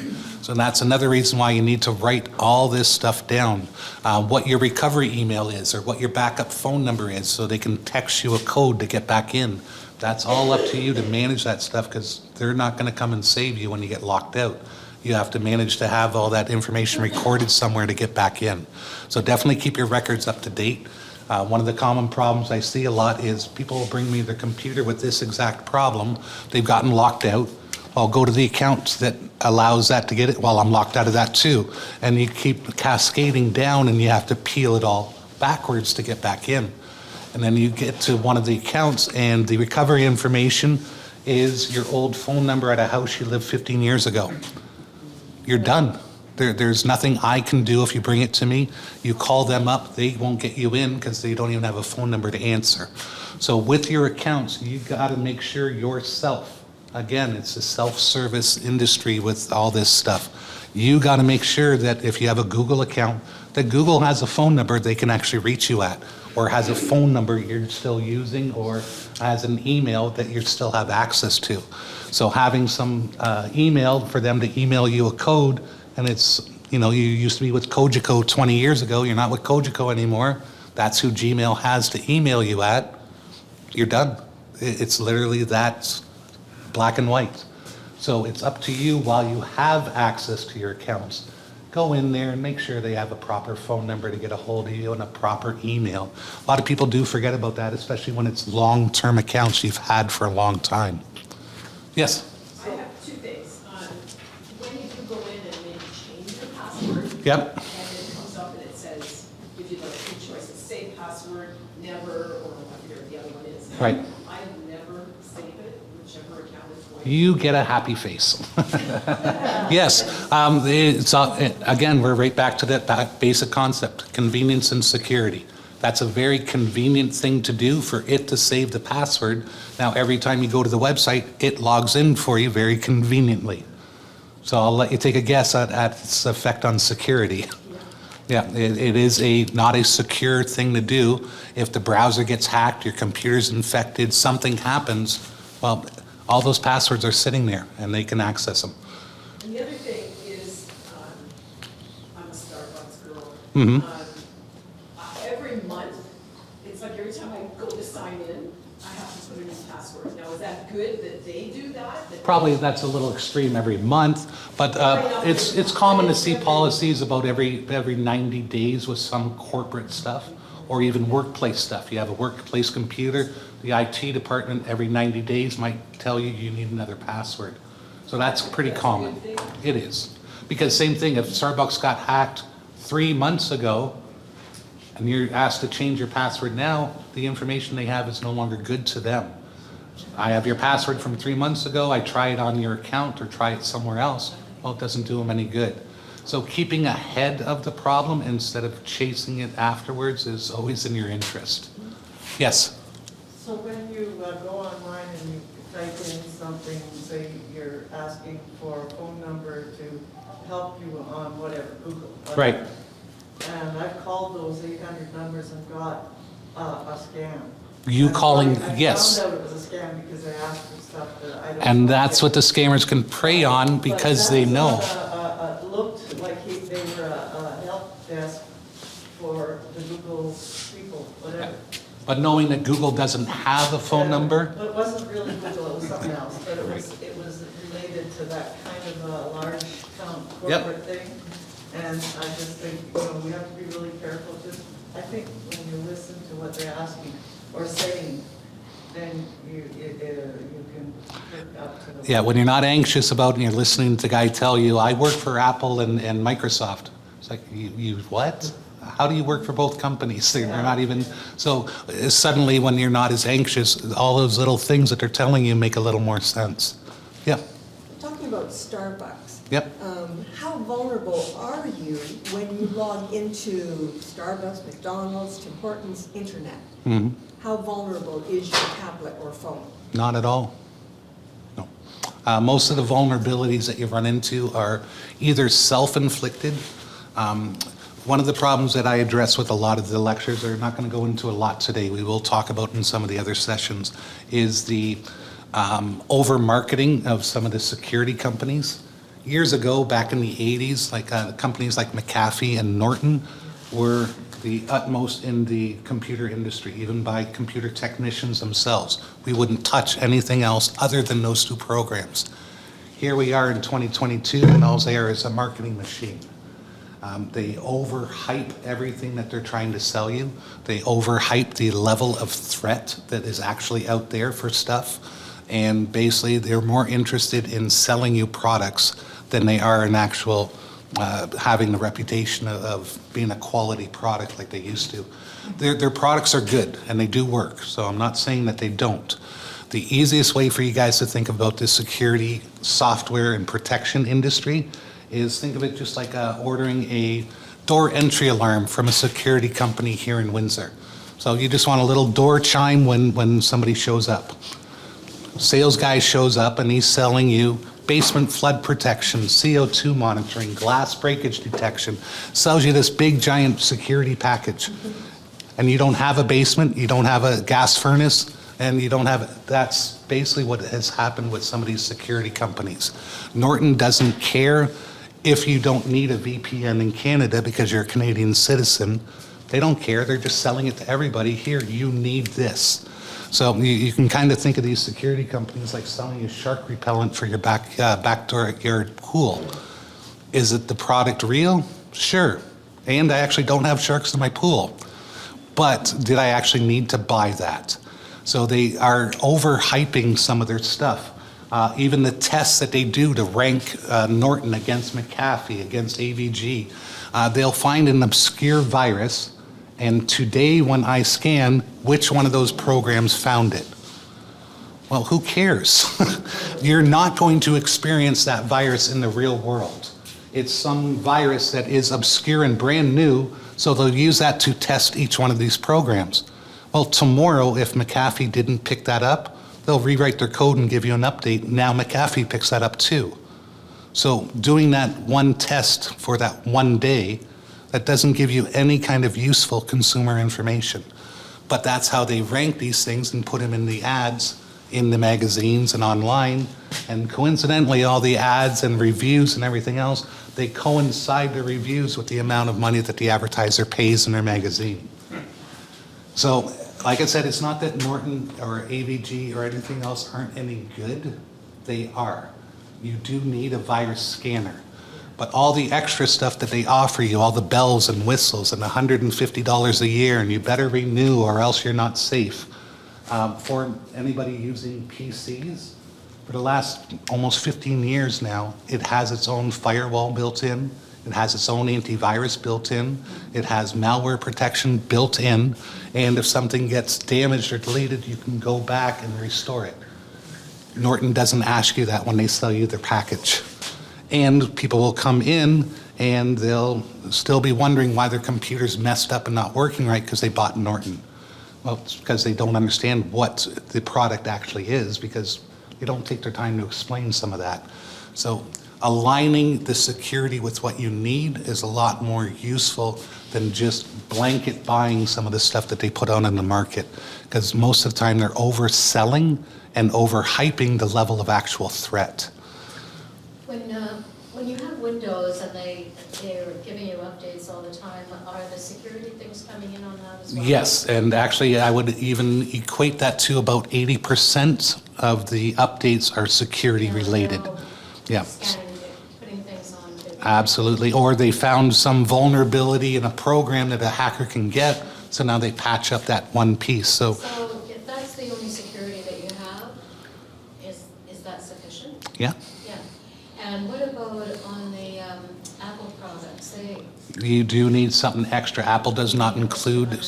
So that's another reason why you need to write all this stuff down. What your recovery email is or what your backup phone number is so they can text you a code to get back in. That's all up to you to manage that stuff because they're not going to come and save you when you get locked out. You have to manage to have all that information recorded somewhere to get back in. So definitely keep your records up to date. One of the common problems I see a lot is people will bring me their computer with this exact problem. They've gotten locked out. I'll go to the account that allows that to get it. Well, I'm locked out of that too. And you keep cascading down and you have to peel it all backwards to get back in. And then you get to one of the accounts and the recovery information is your old phone number at a house you lived 15 years ago. You're done. There's nothing I can do if you bring it to me. You call them up, they won't get you in because they don't even have a phone number to answer. So with your accounts, you got to make sure yourself, again, it's a self-service industry with all this stuff. You got to make sure that if you have a Google account, that Google has a phone number they can actually reach you at, or has a phone number you're still using, or has an email that you still have access to. So having some email for them to email you a code, and it's, you know, you used to be with Cogeco 20 years ago, you're not with Cogeco anymore, that's who Gmail has to email you at, you're done. It's literally that black and white. So it's up to you while you have access to your accounts. Go in there and make sure they have a proper phone number to get a hold of you and a proper email. A lot of people do forget about that, especially when it's long-term accounts you've had for a long time. Yes? I have two things. When you do go in and maybe change your password. Yep. And it comes up and it says, gives you the two choices, save password, never, or I forget what the other one is. Right. I never save it, whichever account is going. You get a happy face. Yes, it's, again, we're right back to that basic concept, convenience and security. That's a very convenient thing to do for it to save the password. Now, every time you go to the website, it logs in for you very conveniently. So I'll let you take a guess at its effect on security. Yeah, it is not a secure thing to do. If the browser gets hacked, your computer's infected, something happens, well, all those passwords are sitting there and they can access them. And the other thing is, I'm a Starbucks girl. Mhm. Every month, it's like every time I go to sign in, I have to put a new password. Now, is that good that they do that? Probably that's a little extreme every month, but it's common to see policies about every 90 days with some corporate stuff or even workplace stuff. You have a workplace computer, the IT department every 90 days might tell you you need another password. So that's pretty common. It is. Because same thing, if Starbucks got hacked 3 months ago and you're asked to change your password now, the information they have is no longer good to them. I have your password from 3 months ago, I try it on your account or try it somewhere else. Well, it doesn't do them any good. So keeping ahead of the problem instead of chasing it afterwards is always in your interest. Yes? So when you go online and you type in something, say you're asking for a phone number to help you on whatever, Google. Whatever. Right. And I've called those 800 numbers and got a scam. You calling, I yes. found out it was a scam because they asked for stuff that I don't. And that's what the scammers can prey on because they know. Looked like they were a help desk for the Google people, whatever. But knowing that Google doesn't have a phone number, But it wasn't really Google, it was something else, but it was related to that kind of a large corporate thing. And I just think, you know, we have to be really careful, just, I think when you listen to what they're asking or saying, then you can pick up to the. yeah, when you're not anxious about and you're listening to the guy tell you, I work for Apple and Microsoft. It's like, you what? How do you work for both companies? They're not even, so suddenly when you're not as anxious, all those little things that they're telling you make a little more sense. Yeah, Talking about Starbucks. yep. How vulnerable are you when you log into Starbucks, McDonald's, Tim Hortons, internet? Mhm. How vulnerable is your tablet or phone? Not at all. No. Most of the vulnerabilities that you run into are either self-inflicted. One of the problems that I address with a lot of the lectures, are not going to go into a lot today, we will talk about in some of the other sessions, is the over-marketing of some of the security companies. Years ago, back in the 80s, like companies like McAfee and Norton were the utmost in the computer industry, even by computer technicians themselves. We wouldn't touch anything else other than those two programs. Here we are in 2022, and all they are is a marketing machine. They overhype everything that they're trying to sell you. They overhype the level of threat that is actually out there for stuff. And basically, they're more interested in selling you products than they are in actual having the reputation of being a quality product like they used to. Their products are good, and they do work, so I'm not saying that they don't. The easiest way for you guys to think about the security software and protection industry is think of it just like ordering a door entry alarm from a security company here in Windsor. So you just want a little door chime when somebody shows up. Sales guy shows up and he's selling you basement flood protection, CO2 monitoring, glass breakage detection, sells you this big giant security package. And you don't have a basement, you don't have a gas furnace, and you don't have, that's basically what has happened with some of these security companies. Norton doesn't care if you don't need a VPN in Canada because you're a Canadian citizen. They don't care, they're just selling it to everybody. Here, you need this. So you can kind of think of these security companies like selling you shark repellent for your backyard pool. Is it the product real? Sure. And I actually don't have sharks in my pool. But did I actually need to buy that? So they are overhyping some of their stuff. Even the tests that they do to rank Norton against McAfee, against AVG, they'll find an obscure virus, and today when I scan, which one of those programs found it? Well, who cares? You're not going to experience that virus in the real world. It's some virus that is obscure and brand new, so they'll use that to test each one of these programs. Well, tomorrow, if McAfee didn't pick that up, they'll rewrite their code and give you an update. Now McAfee picks that up too. So doing that one test for that one day, that doesn't give you any kind of useful consumer information. But that's how they rank these things and put them in the ads in the magazines and online. And coincidentally, all the ads and reviews and everything else, they coincide the reviews with the amount of money that the advertiser pays in their magazine. So, like I said, it's not that Norton or AVG or anything else aren't any good. They are. You do need a virus scanner. But all the extra stuff that they offer you, all the bells and whistles and $150 a year, and you better renew or else you're not safe. For anybody using PCs, for the last almost 15 years now, it has its own firewall built in. It has its own antivirus built in. It has malware protection built in. And if something gets damaged or deleted, you can go back and restore it. Norton doesn't ask you that when they sell you their package. And people will come in and they'll still be wondering why their computer's messed up and not working right because they bought Norton. Well, it's because they don't understand what the product actually is because they don't take their time to explain some of that. So aligning the security with what you need is a lot more useful than just blanket buying some of the stuff that they put out in the market, because most of the time they're overselling and overhyping the level of actual threat. When you have Windows and they're giving you updates all the time, are the security things coming in on that as well? Yes, and actually I would even equate that to about 80% of the updates are security related. Yeah. Scanning, putting things on. Absolutely, or they found some vulnerability in a program that a hacker can get, so now they patch up that one piece. So if that's the only security that you have, is that sufficient? yeah. Yeah. And what about on the Apple products? You do need something extra. Apple does not include,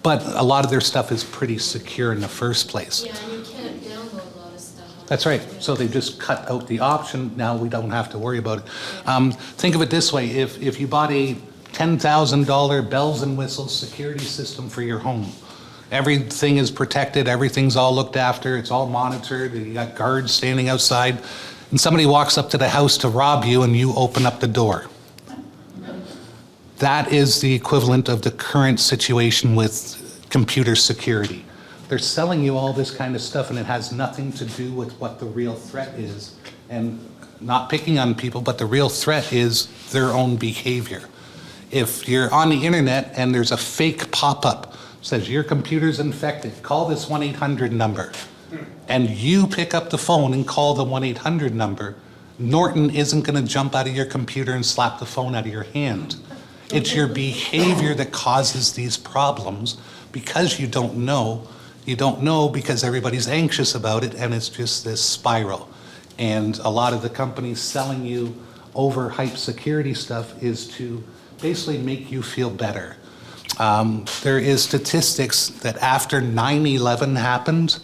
but a lot of their stuff is pretty secure in the first place. Yeah, and you can't download a lot of stuff. That's right. So they just cut out the option. Now we don't have to worry about it. Think of it this way. If you bought a $10,000 bells and whistles security system for your home, everything is protected, everything's all looked after, it's all monitored, you got guards standing outside, and somebody walks up to the house to rob you and you open up the door. That is the equivalent of the current situation with computer security. They're selling you all this kind of stuff and it has nothing to do with what the real threat is. And not picking on people, but the real threat is their own behavior. If you're on the internet and there's a fake pop-up says your computer's infected, call this 1-800 number. And you pick up the phone and call the 1-800 number, Norton isn't going to jump out of your computer and slap the phone out of your hand. It's your behavior that causes these problems because you don't know. You don't know because everybody's anxious about it, and it's just this spiral. And a lot of the companies selling you overhyped security stuff is to basically make you feel better. There is statistics that after 9/11 happened,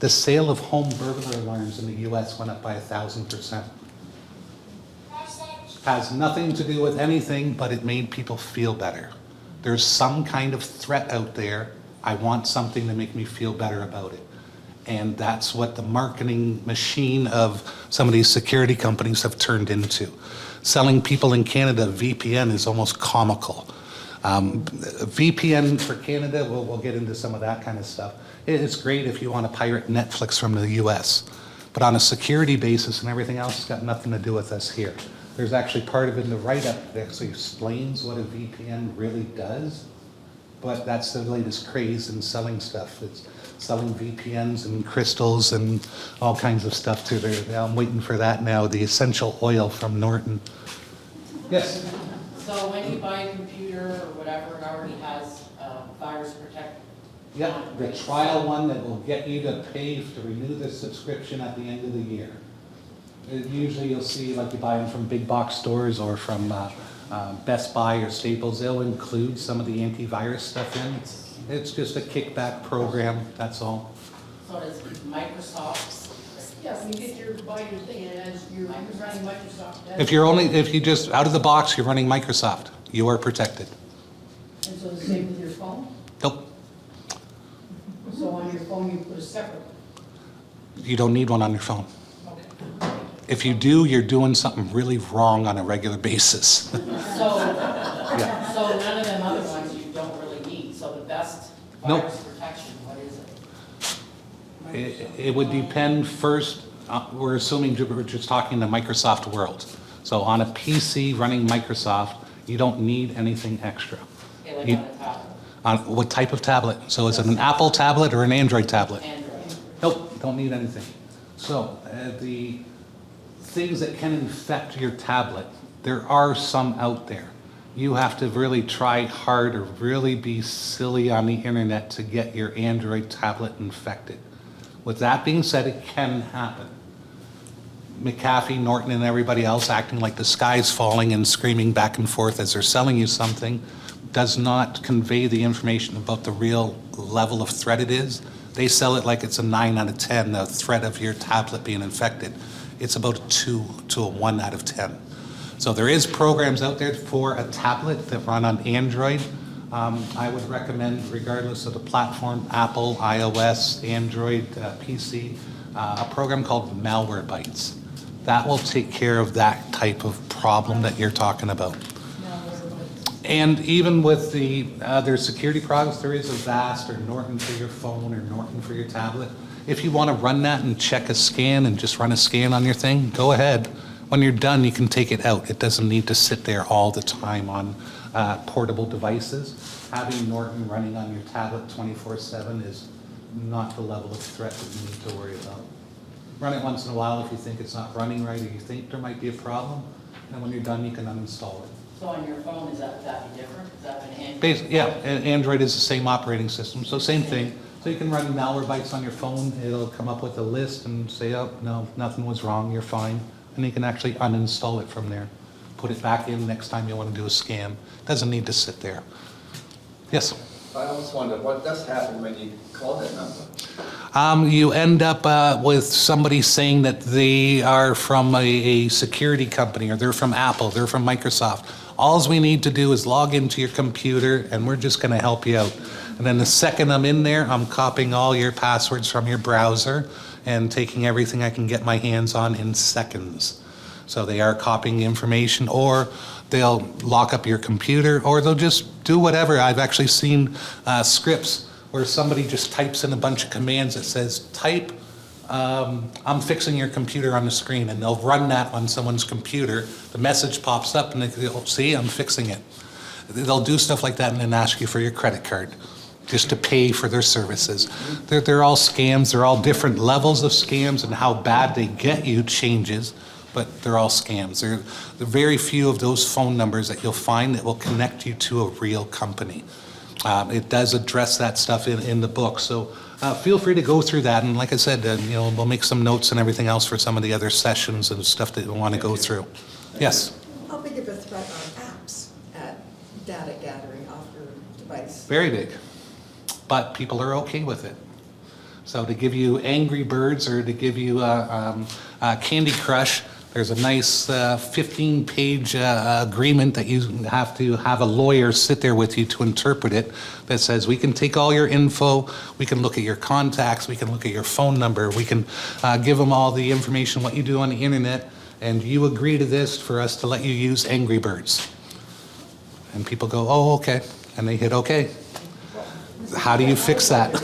the sale of home burglar alarms in the US went up by 1,000%. Has nothing to do with anything, but it made people feel better. There's some kind of threat out there. I want something to make me feel better about it. And that's what the marketing machine of some of these security companies have turned into. Selling people in Canada VPN is almost comical. VPN for Canada, we'll get into some of that kind of stuff. It's great if you want to pirate Netflix from the US, but on a security basis and everything else, it's got nothing to do with us here. There's actually part of it in the write-up that actually explains what a VPN really does, but that's the latest craze in selling stuff. It's selling VPNs and crystals and all kinds of stuff too. I'm waiting for that now, the essential oil from Norton. Yes? So when you buy a computer or whatever, it already has virus protect. Yep, the trial one that will get you to pay to renew the subscription at the end of the year. Usually you'll see, like you buy them from big box stores or from Best Buy or Staples, they'll include some of the antivirus stuff in. It's just a kickback program, that's all. So does Microsoft, Yeah, when you get your, buy your thing, and as you're running Microsoft. If you just, out of the box, you're running Microsoft, you are protected. And so the same with your phone? Nope, So on your phone, you put a separate, you don't need one on your phone. okay. If you do, you're doing something really wrong on a regular basis. so, Yeah. so none of them other ones you don't really need, so the best Nope. virus protection, what is it? It would depend first, we're assuming we're just talking the Microsoft world. So on a PC running Microsoft, you don't need anything extra. Okay, like You- on a tablet, On what type of tablet? So is it an Apple tablet or an Android tablet? Android. Nope, don't need anything. So the things that can infect your tablet, there are some out there. You have to really try hard or really be silly on the internet to get your Android tablet infected. With that being said, it can happen. McAfee, Norton, and everybody else acting like the sky's falling and screaming back and forth as they're selling you something does not convey the information about the real level of threat it is. They sell it like it's a 9 out of 10, the threat of your tablet being infected. It's about a 2 to a 1 out of 10. So there is programs out there for a tablet that run on Android. I would recommend, regardless of the platform, Apple, iOS, Android, PC, a program called Malwarebytes. That will take care of that type of problem that you're talking about. And even with the other security products, there is Avast or Norton for your phone or Norton for your tablet. If you want to run that and check a scan and just run a scan on your thing, go ahead. When you're done, you can take it out. It doesn't need to sit there all the time on portable devices. Having Norton running on your tablet 24/7 is not the level of threat that you need to worry about. Run it once in a while if you think it's not running right or you think there might be a problem, and when you're done, you can uninstall it. So on your phone, is that be different? Is that an Android? Yeah, Android is the same operating system, so same thing. So you can run Malwarebytes on your phone, it'll come up with a list and say, oh, no, nothing was wrong, you're fine. And you can actually uninstall it from there. Put it back in next time you want to do a scan. Doesn't need to sit there. Yes? I always wonder, what does happen when you call that number? You end up with somebody saying that they are from a security company, or they're from Apple, they're from Microsoft. All we need to do is log into your computer, and we're just going to help you out. And then the second I'm in there, I'm copying all your passwords from your browser and taking everything I can get my hands on in seconds. So they are copying information, or they'll lock up your computer, or they'll just do whatever. I've actually seen scripts where somebody just types in a bunch of commands that says, type, I'm fixing your computer on the screen, and they'll run that on someone's computer. The message pops up and they'll see, I'm fixing it. They'll do stuff like that and then ask you for your credit card just to pay for their services. They're all scams. They're all different levels of scams, and how bad they get you changes. but they're all scams. There are very few of those phone numbers that you'll find that will connect you to a real company. It does address that stuff in the book, so feel free to go through that. And like I said, we'll make some notes and everything else for some of the other sessions and stuff that you want to go through. Yes, How big of a threat are apps at data gathering off your device? very big, but people are okay with it. So to give you Angry Birds or to give you Candy Crush, there's a nice 15-page agreement that you have to have a lawyer sit there with you to interpret it that says we can take all your info, we can look at your contacts, we can look at your phone number, we can give them all the information, what you do on the internet, and you agree to this for us to let you use Angry Birds. And people go, oh, okay, and they hit okay. How do you fix that?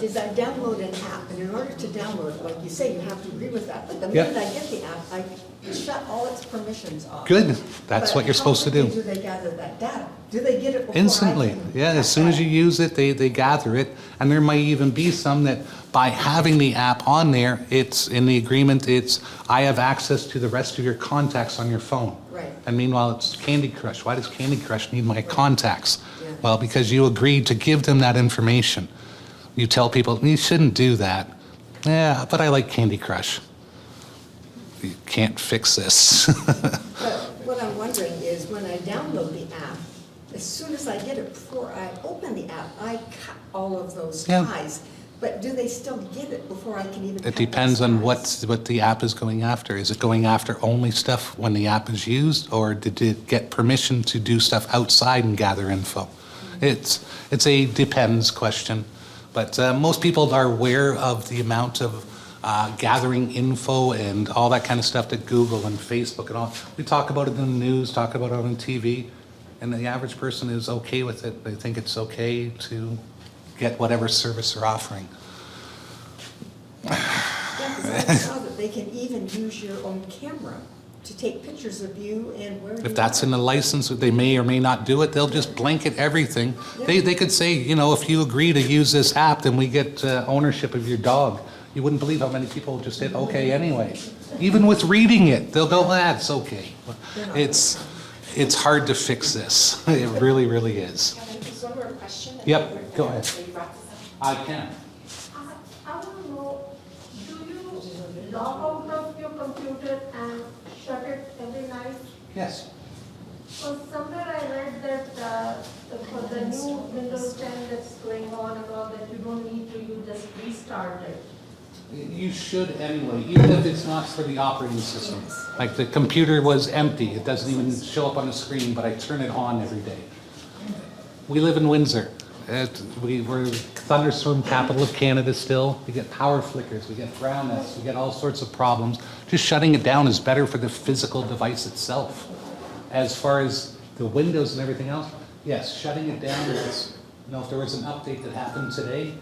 Is I download an app, and in order to download, like you say, you have to agree with that. But the Yep. minute I get the app, I shut all its permissions off. Good, that's what you're supposed to do. But how quickly do they gather that data? Do they get it before I Instantly, can yeah, as soon as you use it, they gather it. And there might even be some that by having the app on there, it's in the agreement, it's, I have access to the rest of your contacts on your phone. Right. And meanwhile, it's Candy Crush. Why does Candy Crush need my contacts? Yeah. Well, because you agreed to give them that information. You tell people, you shouldn't do that. Yeah, but I like Candy Crush. You can't fix this. But what I'm wondering is when I download the app, as soon as I get it, before I open the app, I cut all of those Yeah. ties. But do they still get it before I can even cut It depends those on ties? what the app is going after. Is it going after only stuff when the app is used, or did it get permission to do stuff outside and gather info? It's a depends question, but most people are aware of the amount of gathering info and all that kind of stuff that Google and Facebook and all. We talk about it in the news, talk about it on TV, and the average person is okay with it. They think it's okay to get whatever service they're offering. Yeah, 'cause I saw that they can even use your own camera to take pictures of you and where you are. If that's in the license, they may or may not do it, they'll just blanket everything. They could say, if you agree to use this app, then we get ownership of your dog. You wouldn't believe how many people just hit okay anyway. Even with reading it, they'll go, it's okay. It's hard to fix this. It really, really is. Kevin, just one more question. Yep, go ahead. So you brought this up. I can. I want to know, do you log out of your computer and shut it every night? Yes. So somewhere I read that for the new Windows 10 that's going on and all that, you don't need to, you just restart it. You should anyway, even if it's not for the operating system. Like the computer was empty, it doesn't even show up on the screen, but I turn it on every day. We live in Windsor. We're thunderstorm capital of Canada still. We get power flickers, we get brownness, we get all sorts of problems. Just shutting it down is better for the physical device itself. As far as the Windows and everything else, yes, shutting it down is, if there was an update that happened today,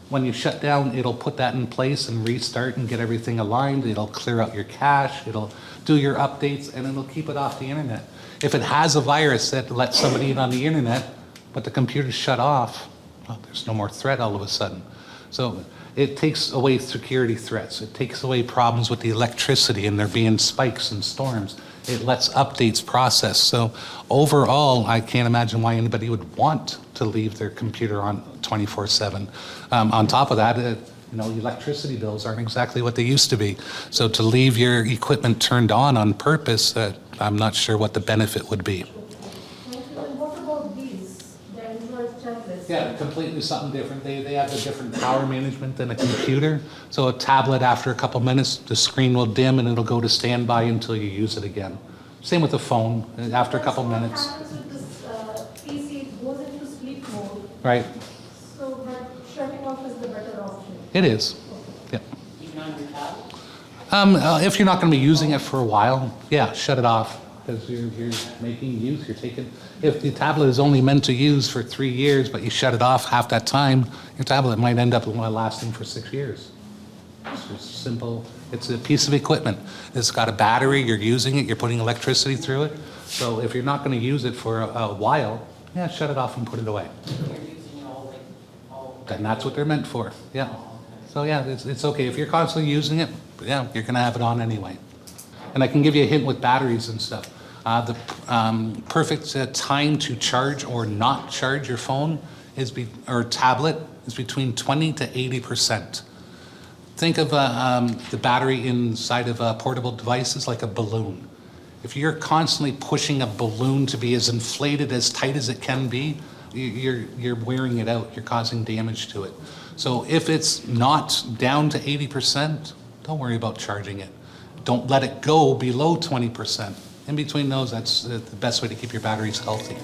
when you shut down, it'll put that in place and restart and get everything aligned. It'll clear out your cache, it'll do your updates, and it'll keep it off the internet. If it has a virus that lets somebody in on the internet, but the computer's shut off, well, there's no more threat all of a sudden. So it takes away security threats. It takes away problems with the electricity and there being spikes and storms. It lets updates process. So overall, I can't imagine why anybody would want to leave their computer on 24/7. On top of that, electricity bills aren't exactly what they used to be. So to leave your equipment turned on purpose, I'm not sure what the benefit would be. And what about these, the Android tablets? Yeah, completely something different. They have a different power management than a computer. So a tablet, after a couple minutes, the screen will dim and it'll go to standby until you use it again. Same with the phone, after a couple minutes. What happens with this PC, it goes into sleep mode, Right, so but shutting off is the better option. it is. Yep. Even on your tablet? If you're not going to be using it for a while, yeah, shut it off. Because you're making use, if the tablet is only meant to use for 3 years, but you shut it off half that time, your tablet might end up lasting for 6 years. It's just simple, it's a piece of equipment. It's got a battery, you're using it, you're putting electricity through it. So if you're not going to use it for a while, yeah, shut it off and put it away. You're using it all. Then that's what they're meant for, yeah. So yeah, it's okay. If you're constantly using it, yeah, you're going to have it on anyway. And I can give you a hint with batteries and stuff. The perfect time to charge or not charge your phone or tablet is between 20 to 80%. Think of the battery inside of portable devices like a balloon. If you're constantly pushing a balloon to be as inflated, as tight as it can be, you're wearing it out, you're causing damage to it. So if it's not down to 80%, don't worry about charging it. Don't let it go below 20%. In between those, that's the best way to keep your batteries healthy.